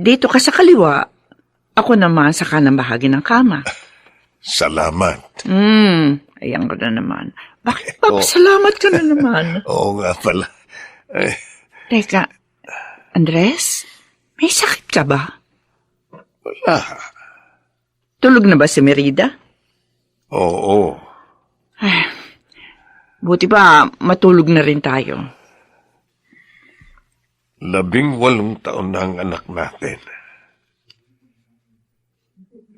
Dito ka sa kaliwa. Ako naman sa kanang bahagi ng kama. Salamat. Ayan ko na naman. Bakit papasalamat ka na naman? Oo nga pala. Teka, Andres, may sakit ka ba? Wala. Tulog na ba si Merida? Oo. Buti ba matulog na rin tayo? 18 taon na ang anak natin.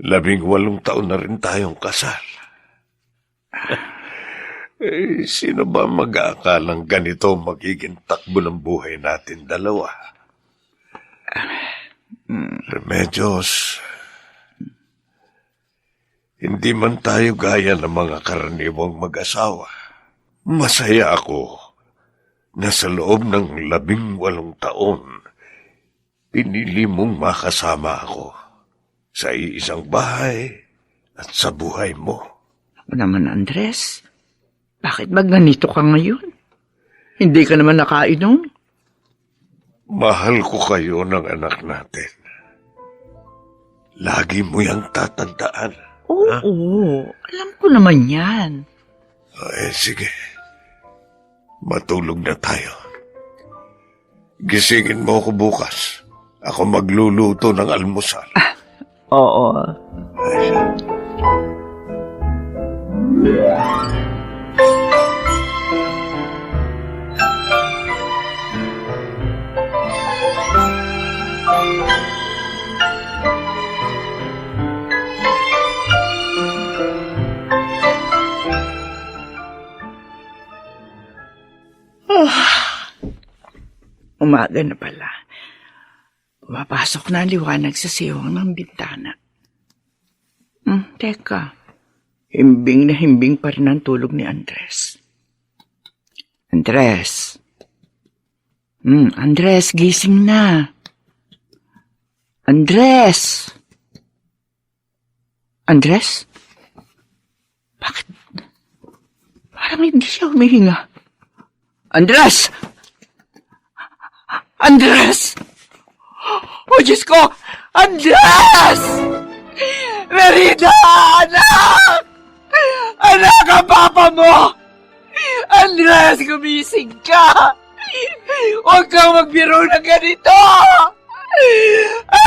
18 taon na rin tayong kasal. Sino ba mag-aakalang ganito magiging takbo ng buhay natin dalawa? Remedios, hindi man tayo gaya ng mga karaniwang mag-asawa. Masaya ako na sa loob ng 18 taon, pinili mong makasama ako sa iisang bahay at sa buhay mo. Ako naman, Andres, bakit ba ganito ka ngayon? Hindi ka naman nakainom? Mahal ko kayo ng anak natin. Lagi mo yang tatandaan. Oo, alam ko naman yan. Sige. Matulog na tayo. Gisingin mo ako bukas. Ako magluluto ng almusal. Oo. Umaga na pala. Pumapasok na ang liwanag sa siwang ng bintana. Teka, Himbing na himbing pa rin ang tulog ni Andres. Andres. Andres, gising na. Andres! Andres? Bakit? Parang hindi siya humihinga. Andres! Andres! Oh, Diyos ko! Andres! Merida! Anak! Anak, ang papa mo! Andres, gumising ka! Huwag kang magbiro ng ganito!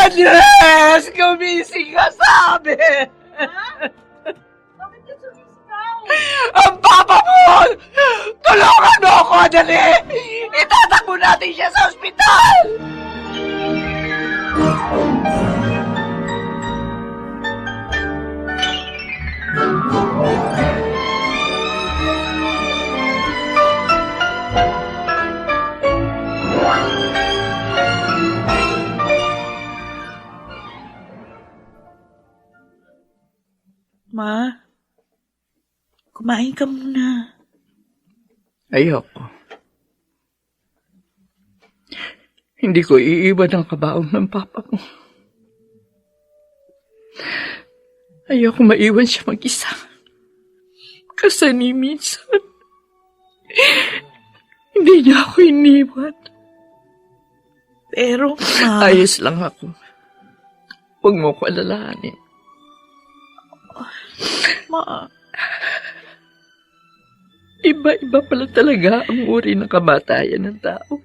Andres, gumising ka, sabi! Bakit ka sumisigaw? Ang papa mo! Tulungan mo ako, dali! Itatakbo natin siya sa ospital! Ma, kumain ka muna. Ayoko. Hindi ko iiwan ang kabaong ng papa mo. Ayoko maiwan siya mag-isa. Kasi ni minsan, hindi niya ako iniwan. Pero, Ma, Ayos lang ako. Huwag mo ko alalahanin. Ma, Iba-iba pala talaga ang uri ng kamatayan ng tao.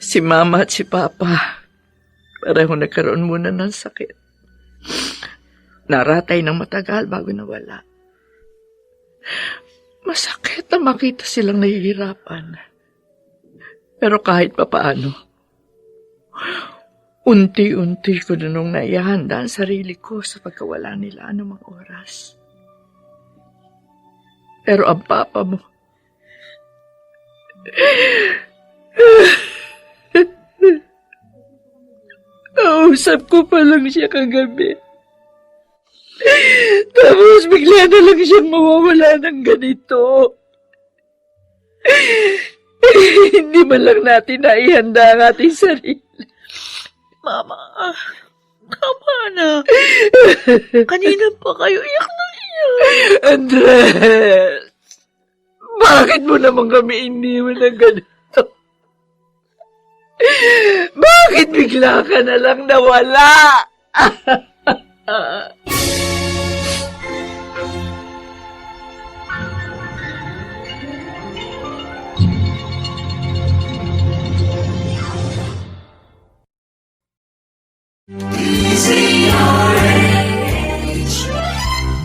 Si Mama at si Papa, pareho nagkaroon muna ng sakit. Naratay ng matagal bago nawala. Masakit na makita silang nahihirapan. Pero kahit papaano, unti-unti ko na nung naihanda ang sarili ko sa pagkawala nila anumang oras. Pero ang papa mo, nausap ko pa lang siya kagabi. Tapos bigla na lang siyang mawawala ng ganito. Hindi man lang natin naihanda ang ating sarili. Mama, tama na. Kanina pa kayo iyak na iyak. Andres! Bakit mo naman kami iniwan ng ganito? Bakit bigla ka na lang nawala?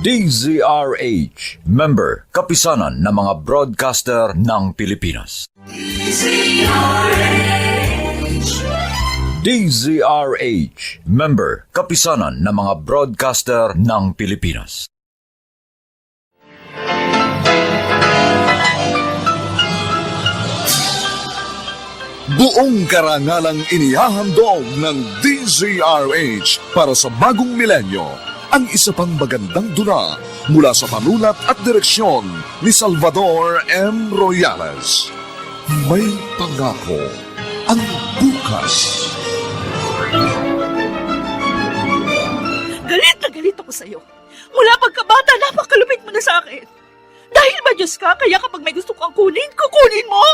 DZRH, member, kapisanan ng mga broadcaster ng Pilipinas. DZRH, member, kapisanan ng mga broadcaster ng Pilipinas. Buong karangalang inihahandog ng DZRH para sa bagong milenyo ang isa pang magandang dula mula sa panulat at direksyon ni Salvador M. Royales. May pangako ang bukas. Galit na galit ako sa'yo. Mula pagkabata, napakalupit mo na sa akin. Dahil ba Diyos ka, kaya kapag may gusto kang kunin, kukunin mo?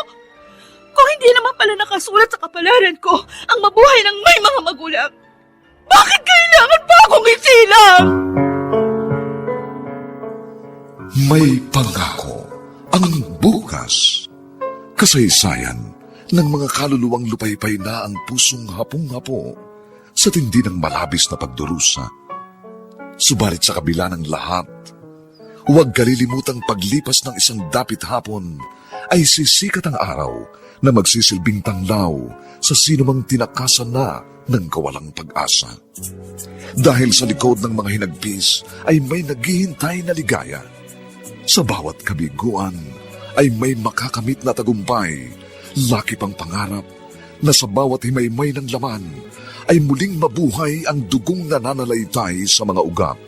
Kung hindi naman pala nakasulat sa kapalaran ko ang mabuhay ng may mga magulang, bakit kailangan pa akong isilang? May pangako ang bukas. Kasaysayan ng mga kaluluwang lupaypay na ang pusong hapong-hapo sa tindi ng malabis na pagdurusa. Subalit sa kabila ng lahat, huwag kalilimutang paglipas ng isang dapit hapon ay sisikat ang araw na magsisilbing tanglaw sa sinumang tinakasan na ng kawalang pag-asa. Dahil sa likod ng mga hinagpis ay may naghihintay na ligaya. Sa bawat kabiguan ay may makakamit na tagumpay, lakip ang pangarap na sa bawat himaymay ng laman ay muling mabuhay ang dugong nananalaytay sa mga ugat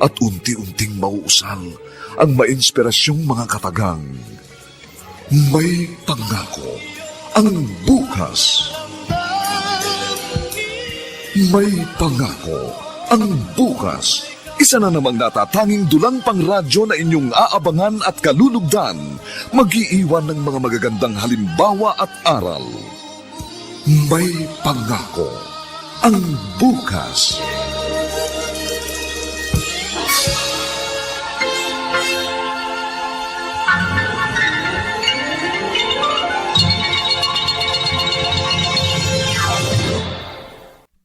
at unti-unting mauusal ang mainspirasyong mga katagang. May pangako ang bukas. May pangako ang bukas. Isa na namang natatanging dulang pang radyo na inyong aabangan at kalulugdan, mag-iiwan ng mga magagandang halimbawa at aral. May pangako ang bukas.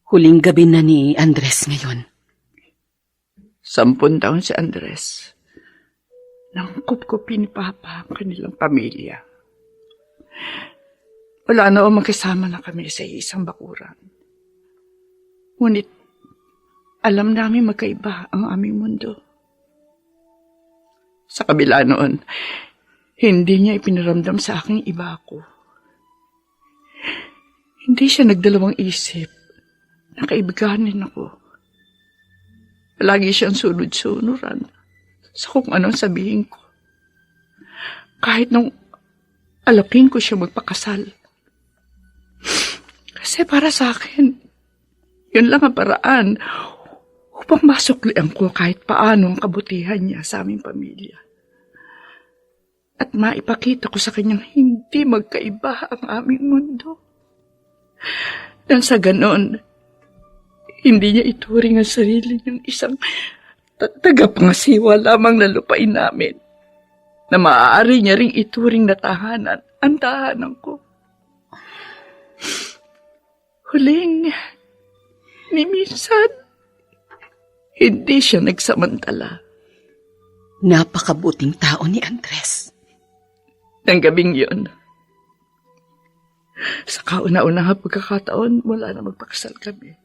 Huling gabi na ni Andres ngayon. 10 taon si Andres. Nangkup-kupi ni Papa ang kanilang pamilya. Wala na o magkasama na kami sa isang bakuran. Ngunit, alam namin magkaiba ang aming mundo. Sa kabila noon, hindi niya ipinaramdam sa aking iba ako. Hindi siya nagdalawang isip na kaibiganin ako. Palagi siyang sunod-sunuran sa kung anong sabihin ko. Kahit nung alapin ko siya magpakasal. Kasi para sa akin, yun lang ang paraan upang masuklian ko kahit paano ang kabutihan niya sa aming pamilya. At maipakita ko sa kanyang hindi magkaiba ang aming mundo. Nang sa ganon, hindi niya ituring ang sarili niyang isang tagapangasiwa lamang na lupain namin, na maaari niya ring ituring na tahanan ang tahanan ko. Huling, ni minsan, hindi siya nagsamantala. Napakabuting tao ni Andres. Nang gabing yun, sa kauna-unang pagkakataon, wala na magpakasal kami.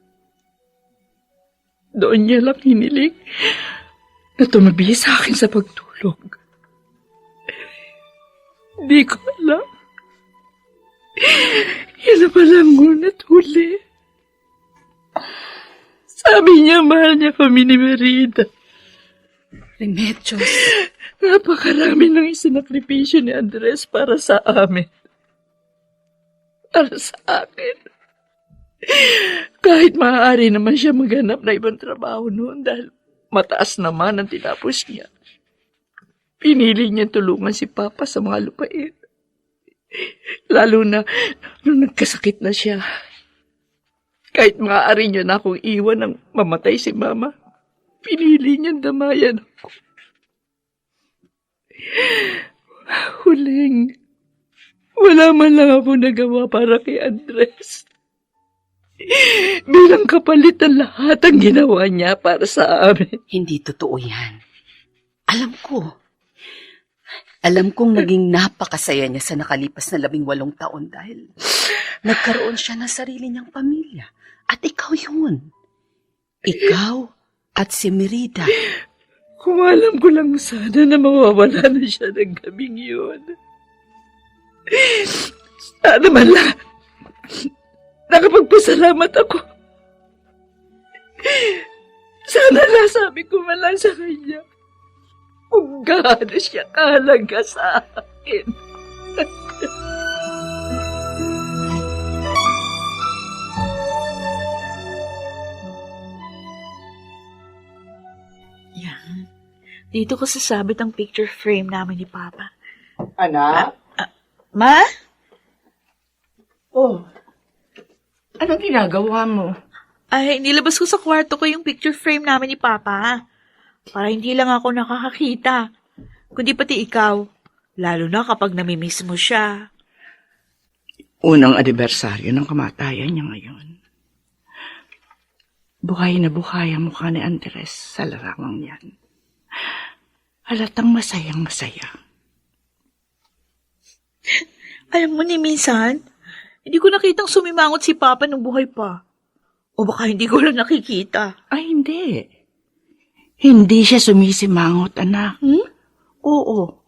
Doon niya lang hiniling na tumabi sa akin sa pagtulog. Hindi ko alam. Yan na palang ngunit huli. Sabi niya, mahal niya kami ni Merida. Remedios. Napakarami ng isinakripisyo ni Andres para sa amin. Para sa akin. Kahit maaari naman siya maghanap na ibang trabaho noon dahil mataas naman ang tinapos niya. Pinili niya tulungan si Papa sa mga lupain. Lalo na nung nagkasakit na siya. Kahit maaari niya na akong iwan nang mamatay si Mama, pinili niyang damayan ako. Huling, wala man lang ako nagawa para kay Andres. Bilang kapalit ng lahat ang ginawa niya para sa amin. Hindi totoo yan. Alam ko. Alam kong naging napakasaya niya sa nakalipas na 18 taon dahil nagkaroon siya ng sarili niyang pamilya. At ikaw yun. Ikaw at si Merida. Kung alam ko lang sana na mawawala na siya ng gabing yun. Sana man lang nakapagpasalamat ako. Sana nasabi ko man lang sa kanya kung gaano siya kahalaga sa akin. Yan. Dito ko sasabit ang picture frame namin ni Papa. Anak? Ma? Oh, anong ginagawa mo? Ay, nilabas ko sa kwarto ko yung picture frame namin ni Papa. Para hindi lang ako nakakakita, kundi pati ikaw. Lalo na kapag namimiss mo siya. Unang anibersaryo ng kamatayan niya ngayon. Buhay na buhay ang mukha ni Andres sa larangang yan. Halatang masayang masaya. Alam mo ni minsan, hindi ko nakitang sumimangot si Papa nung buhay pa. O baka hindi ko lang nakikita. Ay, hindi. Hindi siya sumisimangot, anak. Oo.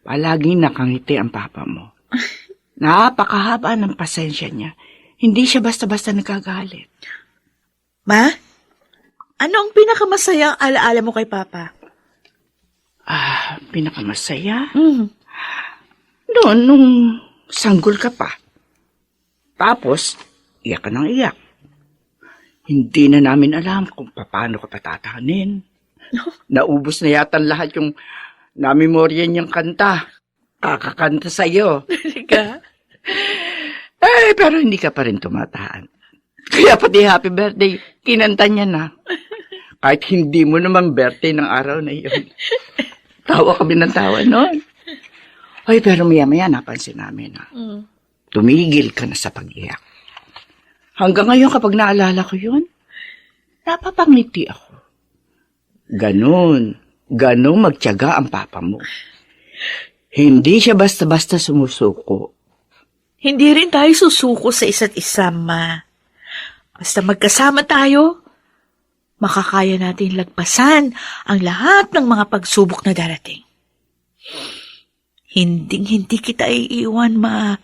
Palaging nakangiti ang papa mo. Napakahaba ng pasensya niya. Hindi siya basta-basta nagagalit. Ma? Ano ang pinakamasayang alaala mo kay Papa? Pinakamasaya? Mm. Noon, nung sanggol ka pa. Tapos, iyak ka ng iyak. Hindi na namin alam kung paano ka patatahanin. Naubos na yata lahat yung namemorya niyang kanta. Kakakanta sa'yo. Talaga? Pero hindi ka pa rin tumatahan. Kaya pati happy birthday, kinanta niya na. Kahit hindi mo naman birthday ng araw na yun. Tawa kami ng tawa noon. Ay, pero maya-maya napansin namin na tumigil ka na sa pag-iyak. Hanggang ngayon kapag naalala ko yun, napapangiti ako. Ganong magtiyaga ang papa mo. Hindi siya basta-basta sumusuko. Hindi rin tayo susuko sa isa't isa, Ma. Basta magkasama tayo, makakaya natin lagpasan ang lahat ng mga pagsubok na darating. Hinding-hindi kita iiwan, Ma.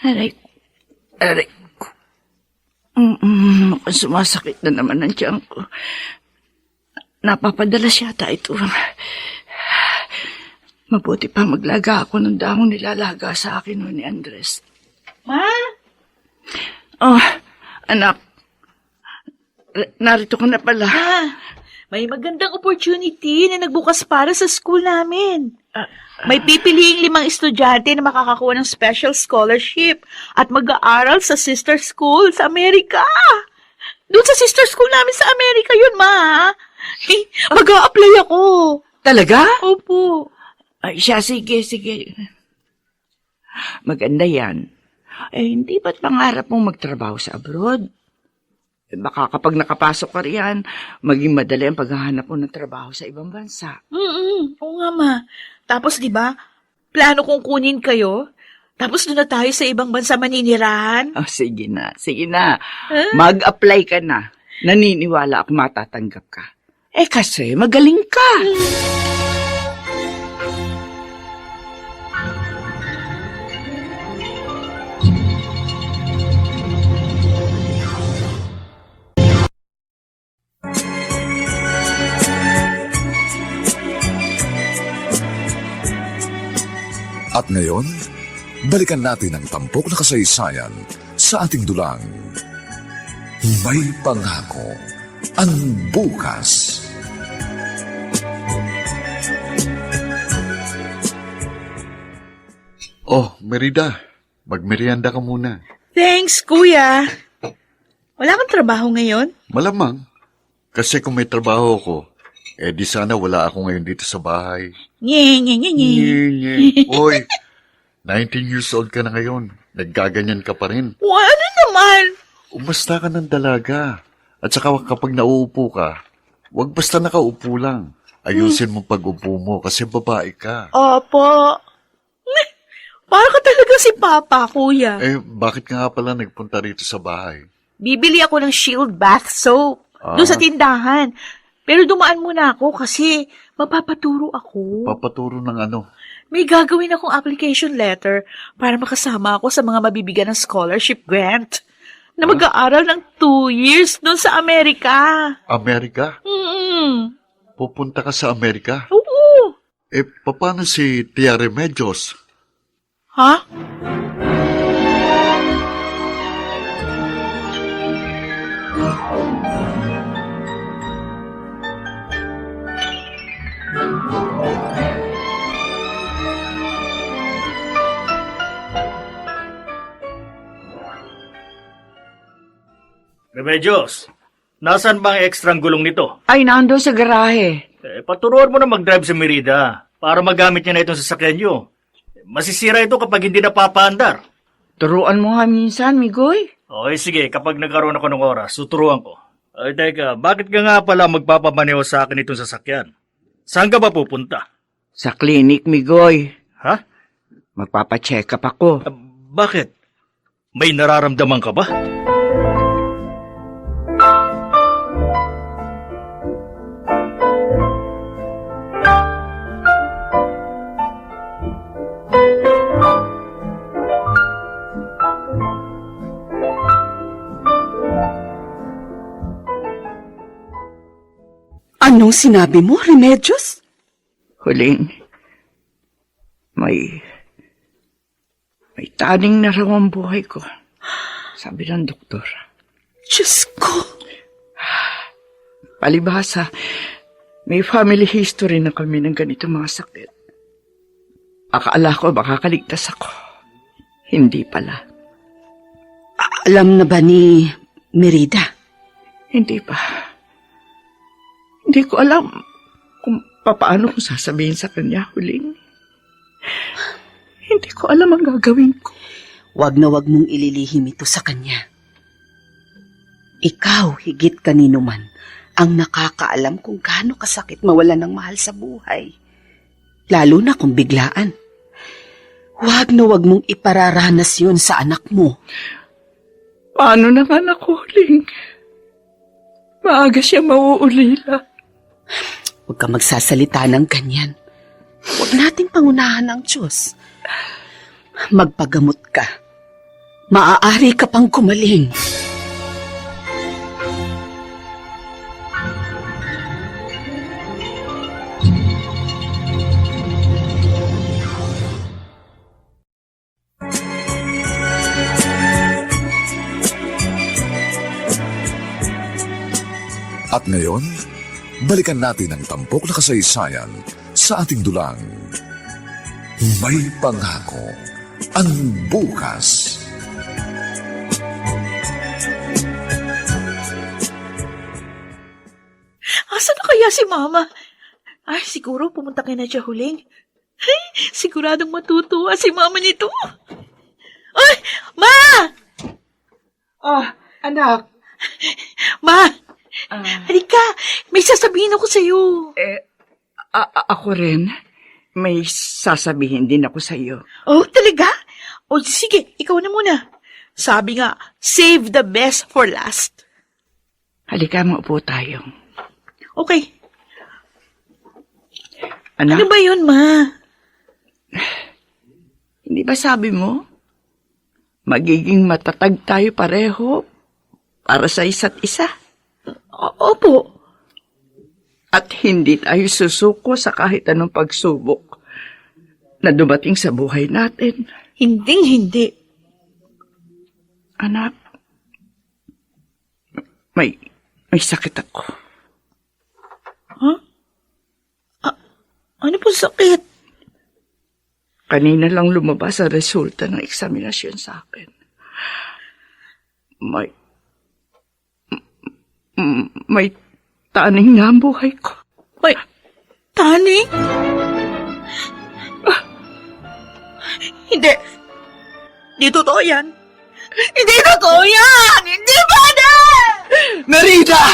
Aray. Sumasakit na naman ang tiyan ko. Napapadalas yata ito. Mabuti pa maglaga ako ng dahong nilalaga sa akin noon ni Andres. Ma? Oh, anak. Narito ka na pala. Ma, may magandang opportunity na nagbukas para sa school namin. May pipiliing 5 estudyante na makakakuha ng special scholarship at mag-aaral sa sister school sa Amerika. Doon sa sister school namin sa Amerika yun, Ma. Mag-a-apply ako. Talaga? Opo. Ay, siya, sige. Maganda yan. Hindi ba't pangarap mong magtrabaho sa abroad? Baka kapag nakapasok ka riyan, maging madali ang paghahanap mo ng trabaho sa ibang bansa. Oo nga, Ma. Tapos, di ba, plano kong kunin kayo. Tapos doon na tayo sa ibang bansa maninirahan. Oh, sige na. Mag-apply ka na. Naniniwala ako matatanggap ka. Kasi magaling ka. At ngayon, balikan natin ang tampok na kasaysayan sa ating dulang. May pangako ang bukas. Oh, Merida, magmerienda ka muna. Thanks, Kuya. Wala kang trabaho ngayon? Malamang, kasi kung may trabaho ko, di sana wala ako ngayon dito sa bahay. Nye. Oy, 19 years old ka na ngayon. Naggaganyan ka pa rin. Ano naman? Umasta ka ng dalaga. At saka kapag nauupo ka, huwag basta nakaupo lang. Ayusin mo pag-upo mo kasi babae ka. Opo. Para ka talaga si Papa, Kuya. Bakit ka nga pala nagpunta rito sa bahay? Bibili ako ng Shield Bath Soap doon sa tindahan. Pero dumaan muna ako kasi mapapaturo ako. Papaturo ng ano? May gagawin akong application letter para makasama ako sa mga mabibigyan ng scholarship grant na mag-aaral ng 2 years doon sa Amerika. Amerika? Mm-mm. Pupunta ka sa Amerika? Oo. Paano si Tia Remedios? Ha? Remedios, Nasaan ba ang ekstrang gulong nito? Ay, nando sa garahe. Paturuan mo na mag-drive sa Merida para magamit niya na itong sasakyan niyo. Masisira ito kapag hindi napapaandar. Turuan mo nga minsan, Migoy. Okay, sige. Kapag nagkaroon ako ng oras, suturuan ko. Ay, teka, bakit ka nga pala magpapamaneho sa akin itong sasakyan? Saan ka ba pupunta? Sa clinic, Migoy. Ha? Magpapacheck up ako. Bakit? May nararamdaman ka ba? Anong sinabi mo, Remedios? Huling, may taning na raw ang buhay ko. Sabi ng doktor. Diyos ko. Palibhasa, may family history na kami ng ganito mga sakit. Akala ko baka kaligtas ako. Hindi pala. Alam na ba ni Merida? Hindi pa. Hindi ko alam kung paano ko sasabihin sa kanya huling. Hindi ko alam ang gagawin ko. Wag na wag mong ililihim ito sa kanya. Ikaw, higit kanino man, ang nakakaalam kung gaano kasakit mawala ng mahal sa buhay. Lalo na kung biglaan. Wag na wag mong ipararanas yun sa anak mo. Paano naman ako huling? Maaga siya mauulila. Huwag ka magsasalita ng ganyan. Huwag nating pangunahan ang Diyos. Magpagamot ka. Maaari ka pang kumaling. At ngayon, balikan natin ang tampok na kasaysayan sa ating dulang. May pangako ang bukas. Asan na kaya si Mama? Ay, siguro pumunta kay na siya huling. Ay, siguradong matutuwa si Mama nito. Ay, Ma! Anak. Ma! Halika, may sasabihin ako sa'yo. Ako rin. May sasabihin din ako sa iyo. Oh, talaga? O sige, ikaw na muna. Sabi nga, save the best for last. Halika, maupo tayo. Okay. Anak, Ano ba yun, Ma? hindi ba sabi mo? Magiging matatag tayo pareho para sa isa't isa. Opo. At hindi tayo susuko sa kahit anong pagsubok na dumating sa buhay natin. Hinding-hindi. Anak, may sakit ako. Ano po sakit? Kanina lang lumabas ang resulta ng eksaminasyon sa akin. May taning na ang buhay ko. May taning? Hindi. Hindi totoo yan. Hindi totoo yan! Hindi ba na? Merida!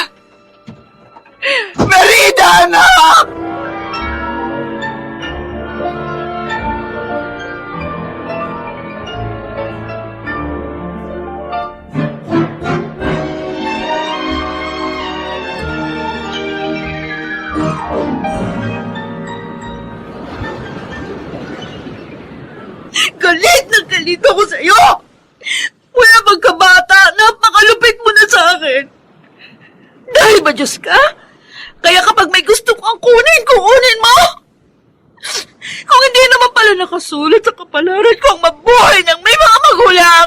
Merida, anak! Galit na galit ako sa'yo! Mula magkabata, napakalupit mo na sa akin. Dahil ba Diyos ka? Kaya kapag may gusto kang kunin mo! Kung hindi naman pala nakasulat sa kapalaran ko ang mabuhay ng may mga magulang,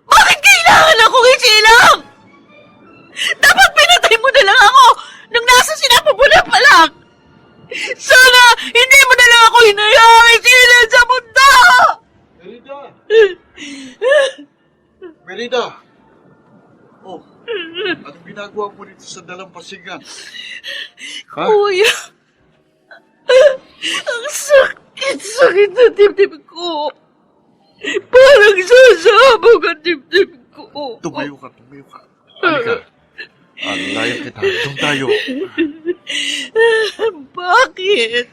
bakit kailangan akong isilang? Dapat pinatay mo na lang ako nung nasa sinapupunan pa lang. Sana hindi mo na lang ako hinayang isilang sa mundo! Merida! Merida! Oh, anong ginagawa ginagawa mo dito sa dalampasigan? Ha? Kuya, ang sakit na dibdib ko. Parang sasabog ang dibdib ko. Tumayo ka. Halika. Layan kita. Doon tayo. Bakit?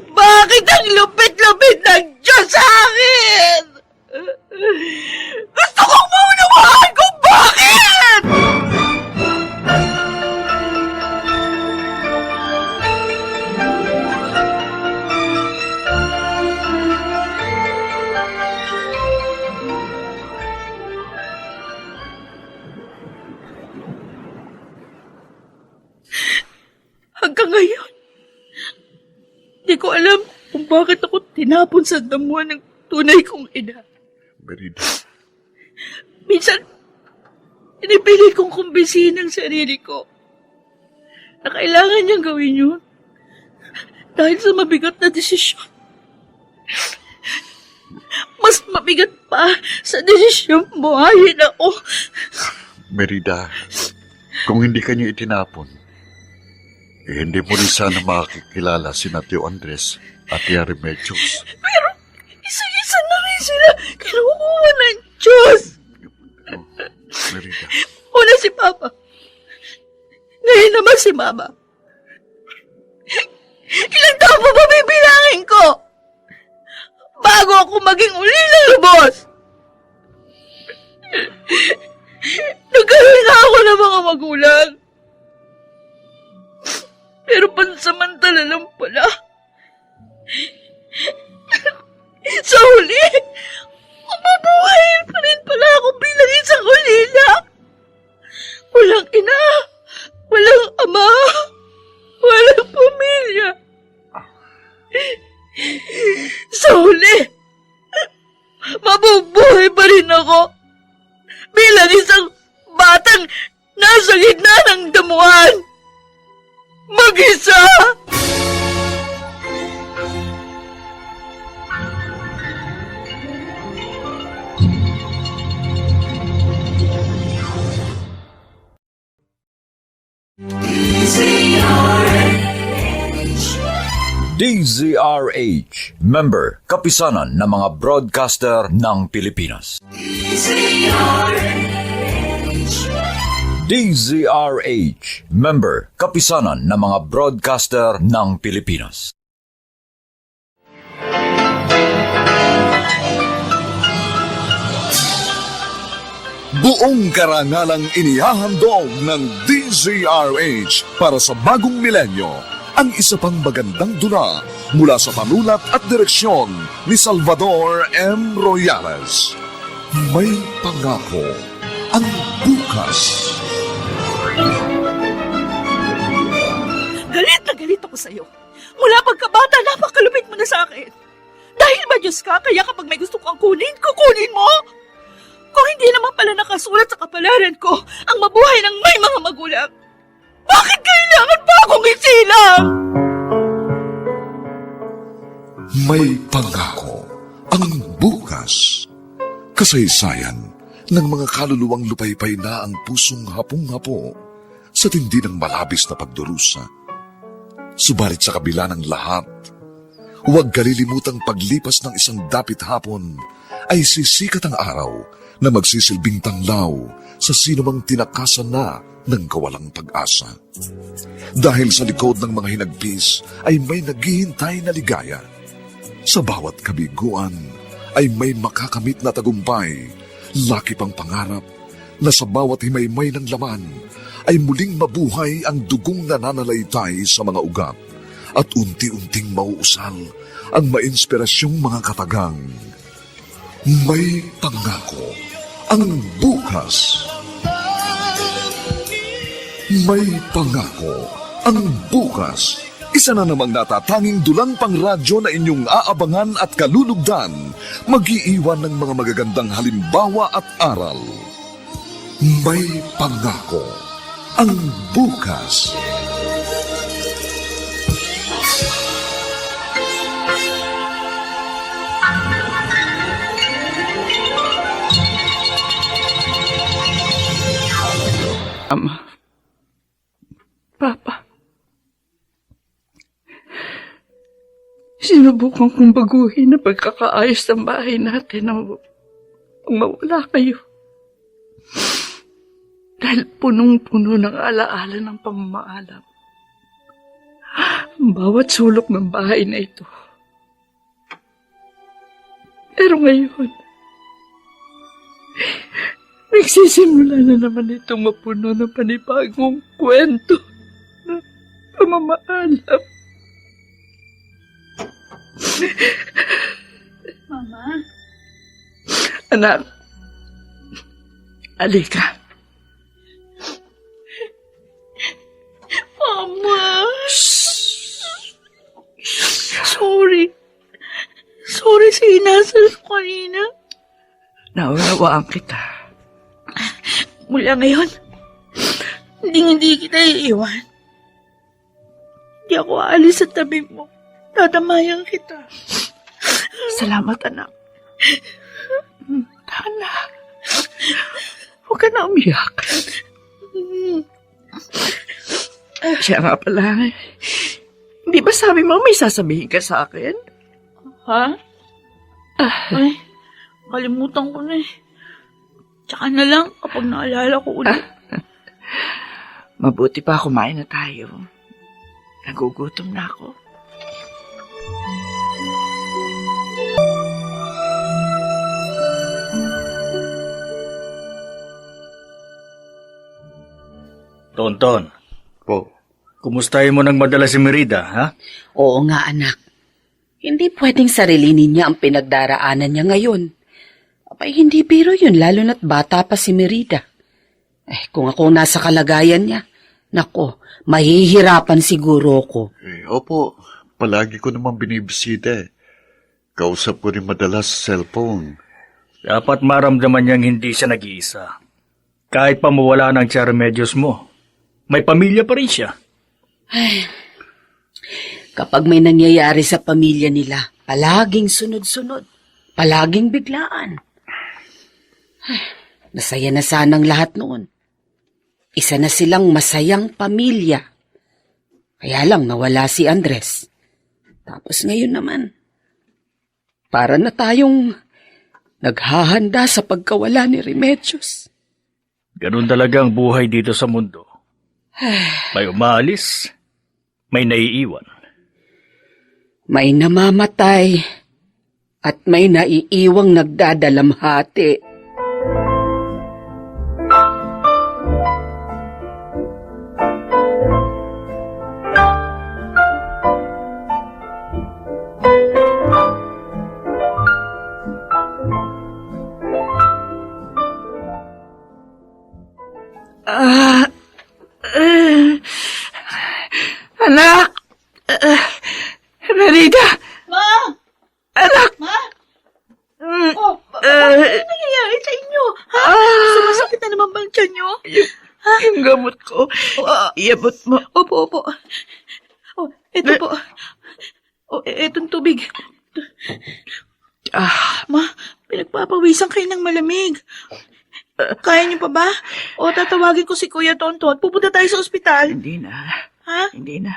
Bakit ang lupit-lupit ng Diyos sa akin? Gusto kong maunawaan kung bakit! Hanggang ngayon, di ko alam kung bakit ako tinapon sa damuhan ng tunay kong ina. Merida. Minsan, pinipili kong kumbinsihin ang sarili ko na kailangan niyang gawin yun dahil sa mabigat na desisyon. Mas mabigat pa sa desisyon buhayin ako. Merida, kung hindi ka niyo itinapon, hindi mo rin sana makakilala si Tio Andres at Tia Remedios. Pero isa-isa na rin sila kinukuha ng Diyos. Merida. Una si Papa. Ngayon naman si Mama. Ilang taon pa ba bibilangin ko? Bago ako maging uli na lubos. Nagkaroon na ako ng mga magulang. Pero pansamantala lang pala. Sa huli, mabubuhayin pa rin pala ako bilang isang ulila. Walang ina, walang ama, walang pamilya. Sa huli, mabubuhay pa rin ako bilang isang batang nasa gitna ng damuhan. Mag-isa! DZRH, member, kapisanan ng mga broadcaster ng Pilipinas. DZRH, member, kapisanan ng mga broadcaster ng Pilipinas. Buong karangalang inihahandog ng DZRH para sa bagong milenyo ang isa pang magandang dula mula sa panulat at direksyon ni Salvador M. Royales. May pangako ang bukas. Galit na galit ako sa'yo. Mula pagkabata, napakalupit mo na sa akin. Dahil ba Diyos ka, kaya kapag may gusto kang kunin, kukunin mo? Kung hindi naman pala nakasulat sa kapalaran ko ang mabuhay ng may mga magulang, bakit kailangan pa akong isilang? May pangako ang bukas. Kasaysayan ng mga kaluluwang lupaypay na ang pusong hapong-hapo sa tindi ng malabis na pagdurusa. Subalit sa kabila ng lahat, huwag kalilimutang paglipas ng isang dapit hapon ay sisikat ang araw na magsisilbing tanglaw sa sinumang tinakasan na ng kawalang pag-asa. Dahil sa likod ng mga hinagpis ay may naghihintay na ligaya. Sa bawat kabiguan ay may makakamit na tagumpay, laki pang pangarap na sa bawat himaymay ng laman ay muling mabuhay ang dugong nananalaytay sa mga ugat at unti-unting mauusal ang mainspirasyong mga katagang. May pangako ang bukas. May pangako ang bukas. Isa na namang natatanging dulang pangradyo na inyong aabangan at kalulugdan, mag-iiwan ng mga magagandang halimbawa at aral. May pangako ang bukas. Papa, sinubukan kong baguhin ang pagkakaayos ng bahay natin nang mawala kayo. Dahil punong-puno ng alaala ng pamamaalam. Ang bawat sulok ng bahay na ito. Pero ngayon, nagsisimula na naman itong mapuno ng panibagong kwento ng pamamaalam. Mama? Anak, alika. Mama! Sorry. Sorry sa inasal ko kanina. Naunawaan kita. Mula ngayon, hindi kita iiwan. Hindi ako aalis sa tabi mo. Tatamayan kita. Salamat, anak. Tana. Huwag ka na umiyak. Siya nga pala. Di ba sabi mo may sasabihin ka sa akin? Ha? Ay, kalimutan ko na eh. Tsaka na lang kapag naalala ko ulit. Mabuti pa kumain na tayo. Nagugutom na ako. Tonton, Po, kumustahin mo nang madala si Merida, ha? Oo nga, anak. Hindi pwedeng sarilinin niya ang pinagdaraanan niya ngayon. Abay, hindi biro yun, lalo na't bata pa si Merida. Kung ako nasa kalagayan niya, nako, mahihirapan siguro ko. Opo, palagi ko naman binibisita eh. Kausap ko rin madalas sa cellphone. Dapat maramdaman niyang hindi siya nag-iisa. Kahit pa mawala ng Remedios mo, may pamilya pa rin siya. Kapag may nangyayari sa pamilya nila, palaging sunod-sunod, palaging biglaan. Nasaya na sanang lahat noon. Isa na silang masayang pamilya. Kaya lang nawala si Andres. Tapos ngayon naman, para na tayong naghahanda sa pagkawala ni Remedios. Ganun talaga ang buhay dito sa mundo. May umaalis, may naiiwan. May namamatay at may naiiwang nagdadalamhati. Anak! Merida! Ma! Anak! Ma? Ano nangyayari sa inyo? Ha? Sumasakit na naman bang tiyan nyo? Yung gamot ko. Iabot mo. Opo. Ito po. Etong tubig. Ma, pinagpapawisan kayo ng malamig. Kaya niyo pa ba? O tatawagin ko si Kuya Tonton. Pupunta tayo sa ospital. Hindi na. Ha? Hindi na.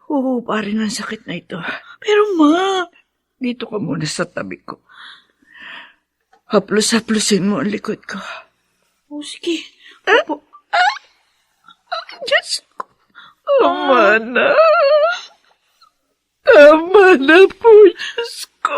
Huhupa rin ang sakit na ito. Pero ma, Dito ka muna sa tabi ko. Haplos-haplosin mo ang likod ko. sige. Opo. Diyos ko. Tama na. Tama na po, Diyos ko.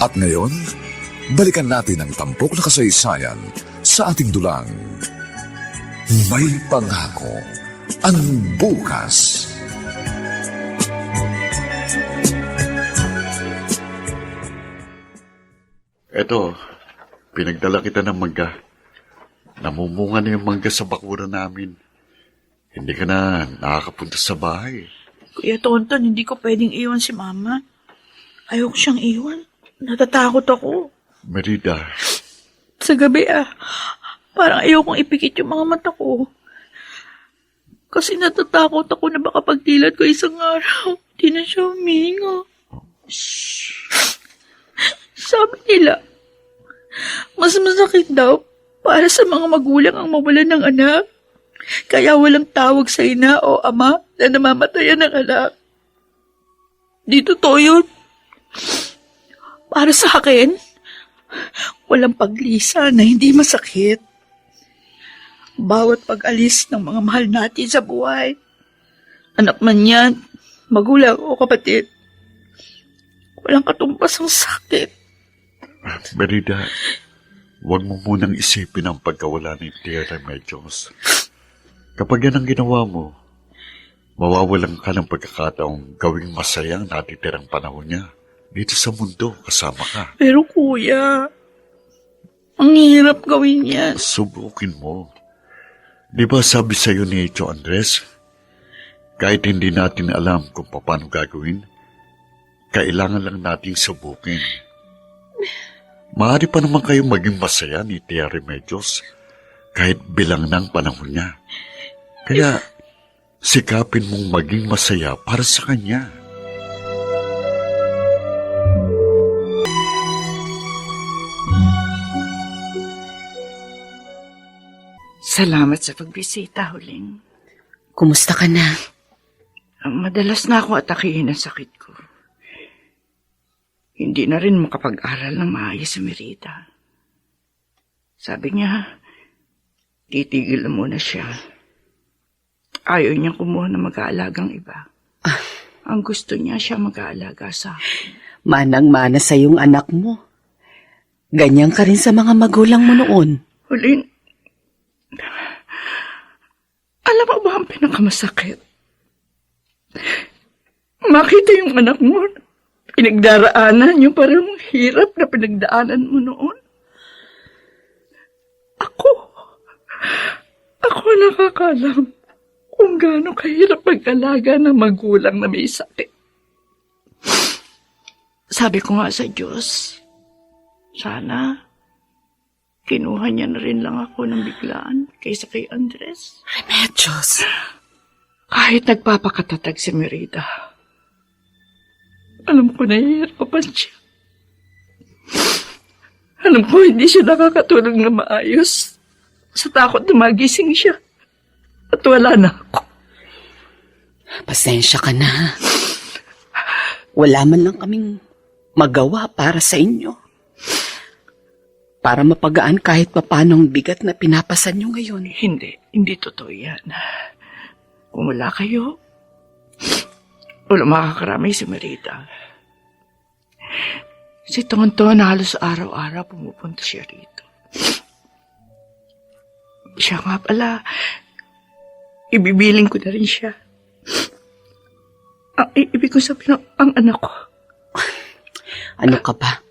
At ngayon, balikan natin ang tampok na kasaysayan sa ating dulang. May pangako ang bukas. Eto, pinagdala kita ng mangga. Namumunga na yung mangga sa bakuran namin. Hindi ka na nakakapunta sa bahay. Kuya Tonton, hindi ko pwedeng iwan si Mama. Ayoko siyang iwan. Natatakot ako. Merida, Sa gabi Parang ayokong ipikit yung mga mata ko. Kasi natatakot ako na baka pagdilat ko isang araw, di na siya huminga. Sabi nila, mas masakit daw para sa mga magulang ang mawalan ng anak. Kaya walang tawag sa ina o ama na namamatayan ng anak. Di totoo yun. Para sa akin, walang paglisa na hindi masakit. Bawat pag-alis ng mga mahal natin sa buhay, anak man yan, magulang o kapatid, walang katumbas ang sakit. Merida, huwag mo munang isipin ang pagkawala ni Tia Remedios. Kapag yan ang ginawa mo, mawawalan ka ng pagkakataong gawing masaya ang natitirang panahon niya. Dito sa mundo, kasama ka. Pero kuya, ang hirap gawin yan. Subukin mo. Di ba sabi sa'yo ni Tio Andres, kahit hindi natin alam kung paano gagawin, kailangan lang nating subukin. Maaari pa naman kayong maging masaya ni Tia Remedios kahit bilang ng panahon niya. Kaya sikapin mong maging masaya para sa kanya. Salamat sa pagbisita, Huling. Kumusta ka na? Madalas na ako atakihin ang sakit ko. Hindi na rin makapag-aral ng maayos si Merida. Sabi niya, titigil na muna siya. Ayaw niya kumuha ng mag-aalagang iba. Ang gusto niya siya mag-aalaga sa akin. Manang-mana sa iyong anak mo. Ganyan ka rin sa mga magulang mo noon. Huling, alam mo ba ang pinakamasakit? Makita yung anak mo, pinagdaraanan yung parang hirap na pinagdaanan mo noon. Ako nakakalam kung gaano kahirap mag-alaga ng magulang na may sakit. Sabi ko nga sa Diyos, sana kinuha niya na rin lang ako ng biglaan kaysa kay Andres. Remedios. Kahit nagpapakatatag si Merida, alam ko nahihirapan siya. Alam ko hindi siya nakakatulog na maayos sa takot na magising siya. At wala na ako. Pasensya ka na. Wala man lang kaming magawa para sa inyo. Para mapagaan kahit papano ang bigat na pinapasan nyo ngayon. Hindi totoo yan. Kung wala kayo, wala makakaramay si Merida. Si Tonton na halos araw-araw pumupunta siya rito. Siya nga pala, ibibiling ko na rin siya. Ibig ko sabihin, ang anak ko. Ano ka ba?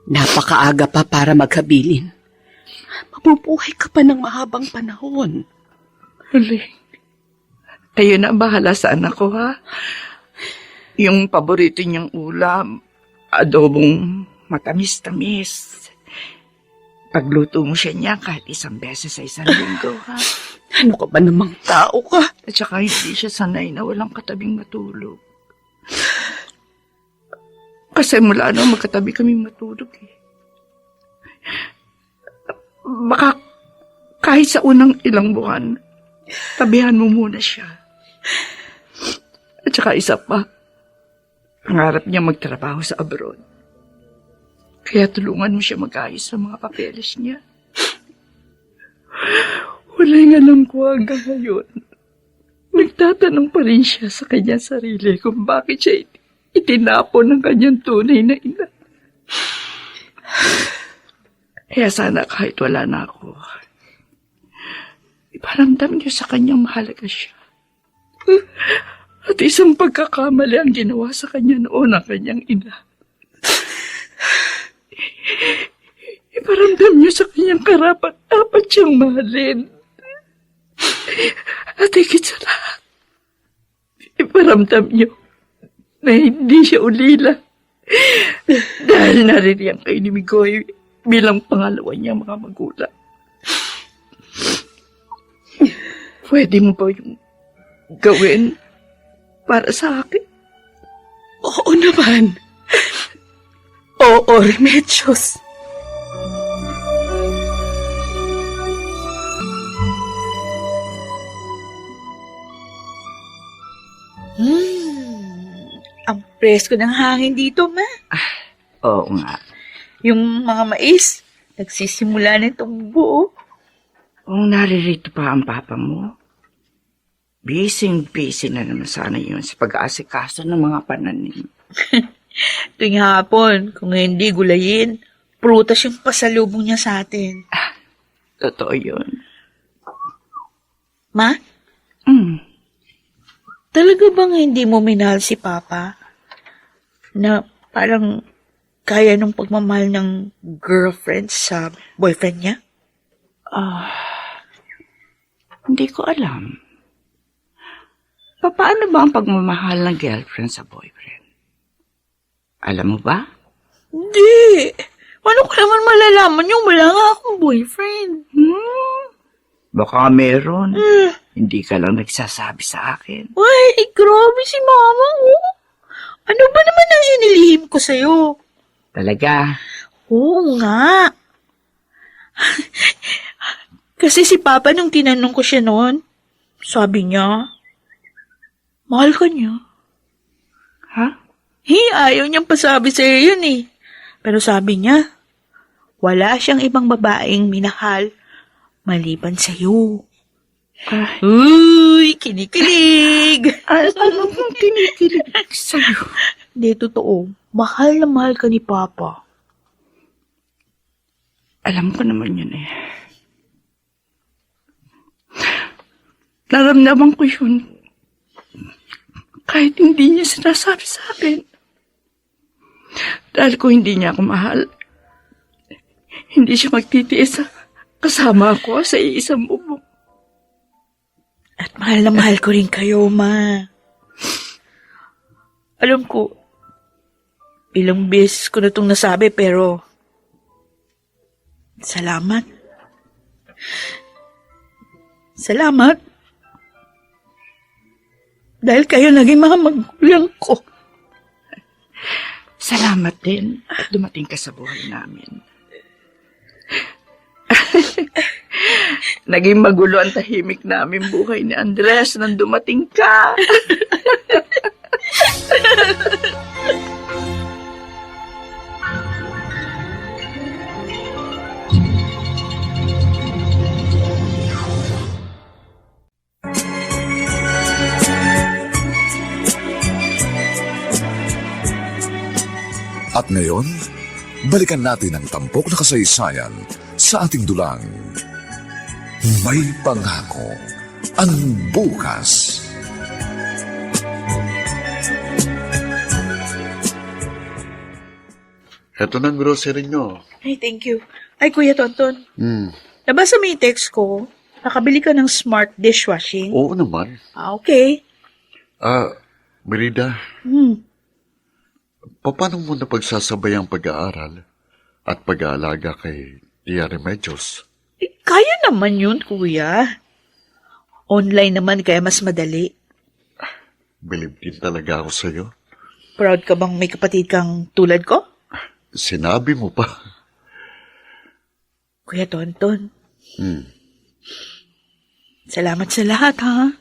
Napakaaga pa para maghabilin. Mabubuhay ka pa ng mahabang panahon. Huling, kayo na ang bahala sa anak ko, ha? Yung paborito niyang ulam, adobong matamis-tamis. Pagluto mo siya niya kahit isang beses sa isang linggo, ha? Ano ka ba namang tao ka? At saka hindi siya sanay na walang katabing matulog. Kasi mula magkatabi kaming matulog eh. Baka kahit sa unang ilang buwan, tabihan mo muna siya. At saka isa pa, pangarap niya magtrabaho sa abroad. Kaya tulungan mo siya mag-ayos sa mga papeles niya. Walang alam ko hanggang ngayon. Nagtatanong pa rin siya sa kanyang sarili kung bakit siya itinapon ng kanyang tunay na ina. Kaya sana kahit wala na ako, iparamdam niyo sa kanyang mahalaga siya. At isang pagkakamali ang ginawa sa kanya noon ang kanyang ina. Iparamdam niyo sa kanyang karapat-dapat siyang mahalin. At higit sa lahat, iparamdam niyo na hindi siya ulila. Dahil naririyang kay ni Migoy bilang pangalawa niya mga magulang. Pwede mo ba yung gawin para sa akin? Oo naman. Oo, Remedios. Ang presko ng hangin dito, ma. Oo nga. Yung mga mais, nagsisimula na itong buo. Kung naririto pa ang papa mo, busy na naman sana yun sa pag-aasikaso ng mga pananim. Tuwing hapon, kung hindi gulayin, prutas yung pasalubong niya sa atin. Totoo yun. Ma, Mm. talaga bang hindi mo minahal si Papa? Na parang kaya nung pagmamahal ng girlfriend sa boyfriend niya? Hindi ko alam. Paano ba ang pagmamahal ng girlfriend sa boyfriend? Alam mo ba? Hindi. Paano ko naman malalaman yung wala nga akong boyfriend? Baka meron. Hindi ka lang nagsasabi sa akin. Ay, grabe si Mama, oh. Ano ba naman ang inilihim ko sa'yo? Talaga? Oo nga. Kasi si Papa nung tinanong ko siya noon, sabi niya, mahal ka niya. Ha? Ayaw niyang pasabi sa'yo yun eh. Pero sabi niya, wala siyang ibang babaeng minahal maliban sa'yo. Uy, kinikilig. Ano kung kinikilig sa'yo? Hindi, totoo. Mahal na mahal ka ni Papa. Alam ko naman yun eh. Naramdaman ko yun. Kahit hindi niya sinasabi sa akin. Dahil kung hindi niya ako mahal, hindi siya magtitiis kasama ako sa iisang bubong. At mahal na mahal ko rin kayo, Ma. Alam ko, ilang beses ko na itong nasabi, pero salamat. Salamat. Dahil kayo naging mga magulang ko. Salamat din at dumating ka sa buhay namin. Naging magulo ang tahimik namin buhay ni Andres nang dumating ka. At ngayon, balikan natin ang tampok na kasaysayan sa ating dulang. May pangako ang bukas. Heto ng grocery nyo. Ay, thank you. Ay, Kuya Tonton, nabasa mo yung text ko? Nakabili ka ng smart dishwashing? Oo naman. Okay. Merida, Hmm. paano mo na pagsasabay ang pag-aaral at pag-aalaga kay Tia Remedios? Kaya naman yun, Kuya. Online naman, kaya mas madali. Bilib din talaga ako sa'yo. Proud ka bang may kapatid kang tulad ko? Sinabi mo pa. Kuya Tonton. Salamat sa lahat, ha?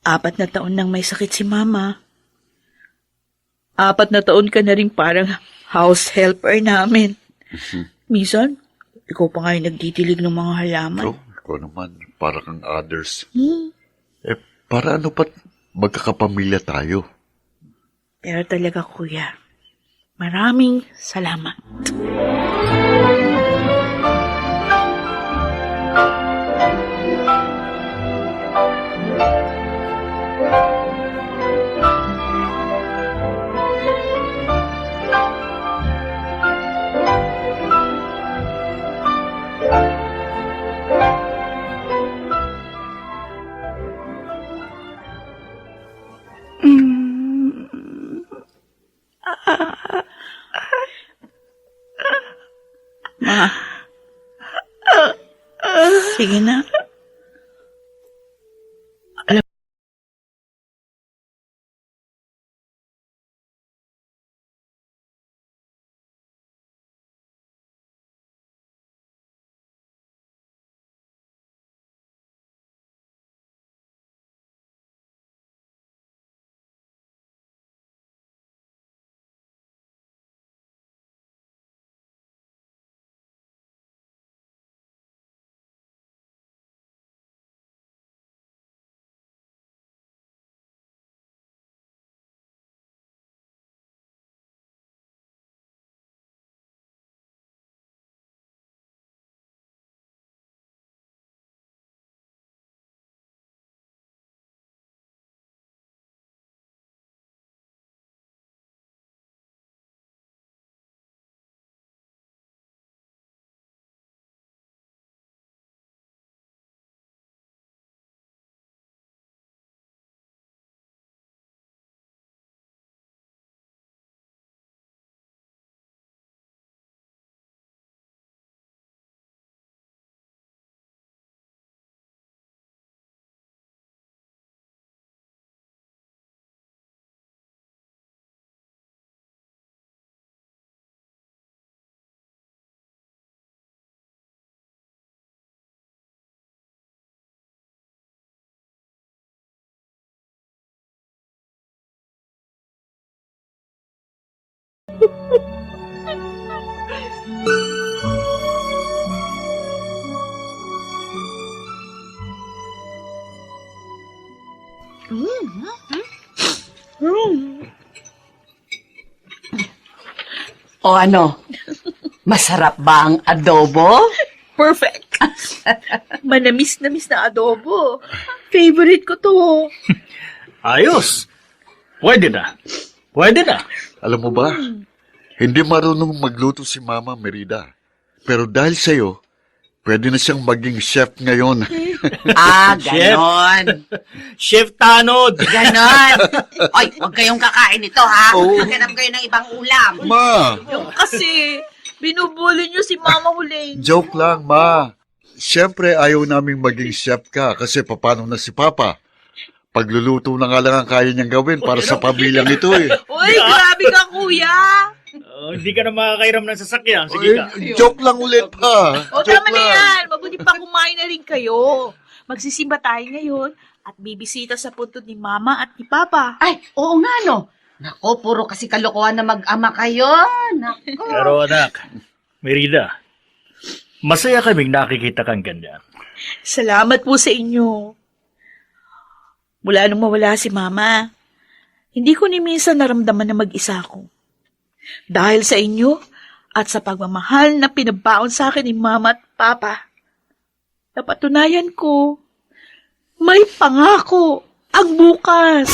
4 na taon nang may sakit si Mama. 4 na taon ka na rin parang house helper namin. Minsan, ikaw pa nga yung nagtitilig ng mga halaman. So, ikaw naman, para kang others. Hmm. Para ano pat magkakapamilya tayo? Pero talaga, Kuya, maraming salamat. Ma. Sige na. O ano? Masarap ba ang adobo? Perfect. Manamis-namis na adobo. Favorite ko to. Ayos! Pwede na. Pwede na. Alam mo ba, hindi marunong magluto si Mama Merida. Pero dahil sa'yo, pwede na siyang maging chef ngayon. Ah, ganon. Chef Tanod! Ganon. Oy, huwag kayong kakain ito, ha? Maghanap kayo ng ibang ulam. Ma! Kasi, binubuli niyo si Mama Huling. Joke lang, Ma. Siyempre, ayaw naming maging chef ka kasi papano na si Papa. Pagluluto na nga lang ang kaya niyang gawin para sa pamilyang ito eh. Uy, grabe ka, kuya. Hindi ka na makakairam ng sasakyan. Sige ka. Joke lang ulit pa. O, Joke tama na lang. yan. Mabuti pa kumain na rin kayo. Magsisimba tayo ngayon at bibisita sa puntod ni Mama at ni Papa. Ay, oo nga, no. Nako, puro kasi kalokohan na mag-ama kayo. Nako. Pero anak, Merida, masaya kaming nakikita kang ganyan. Salamat po sa inyo. Mula nung mawala si Mama, hindi ko ni minsan naramdaman na mag-isa ako. Dahil sa inyo at sa pagmamahal na pinabaon sa akin ni Mama at Papa, napatunayan ko, may pangako ang bukas.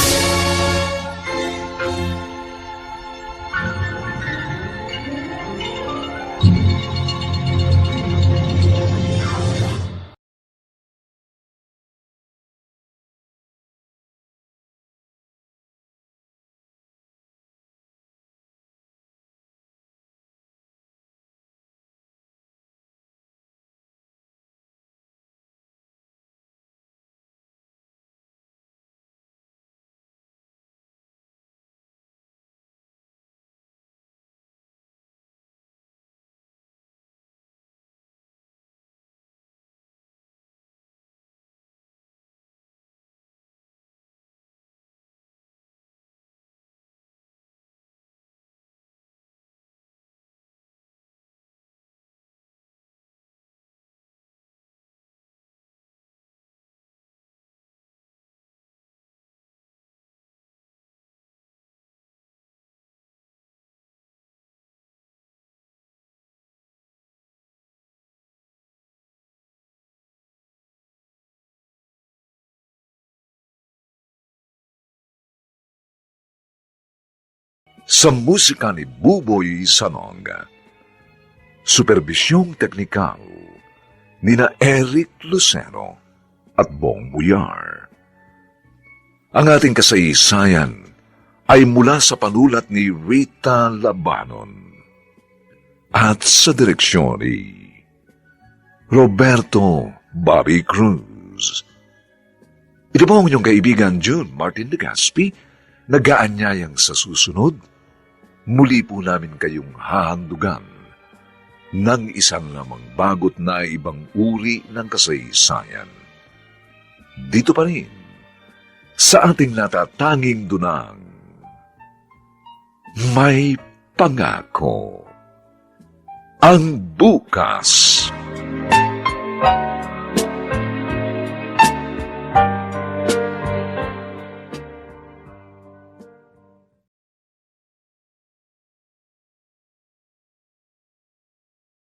Sa musika ni Buboy Sanong, superbisyong teknikal nina Eric Lucero at Bong Buyar. Ang ating kasaysayan ay mula sa panulat ni Rita Labanon at sa direksyon ni Roberto Bobby Cruz. Ito po ang inyong kaibigan June Martin Legaspi, nag-aanyayang sa susunod, muli po namin kayong hahandugan ng isang lamang bagot na ibang uri ng kasaysayan. Dito pa rin, sa ating natatanging dunang, may pangako ang bukas.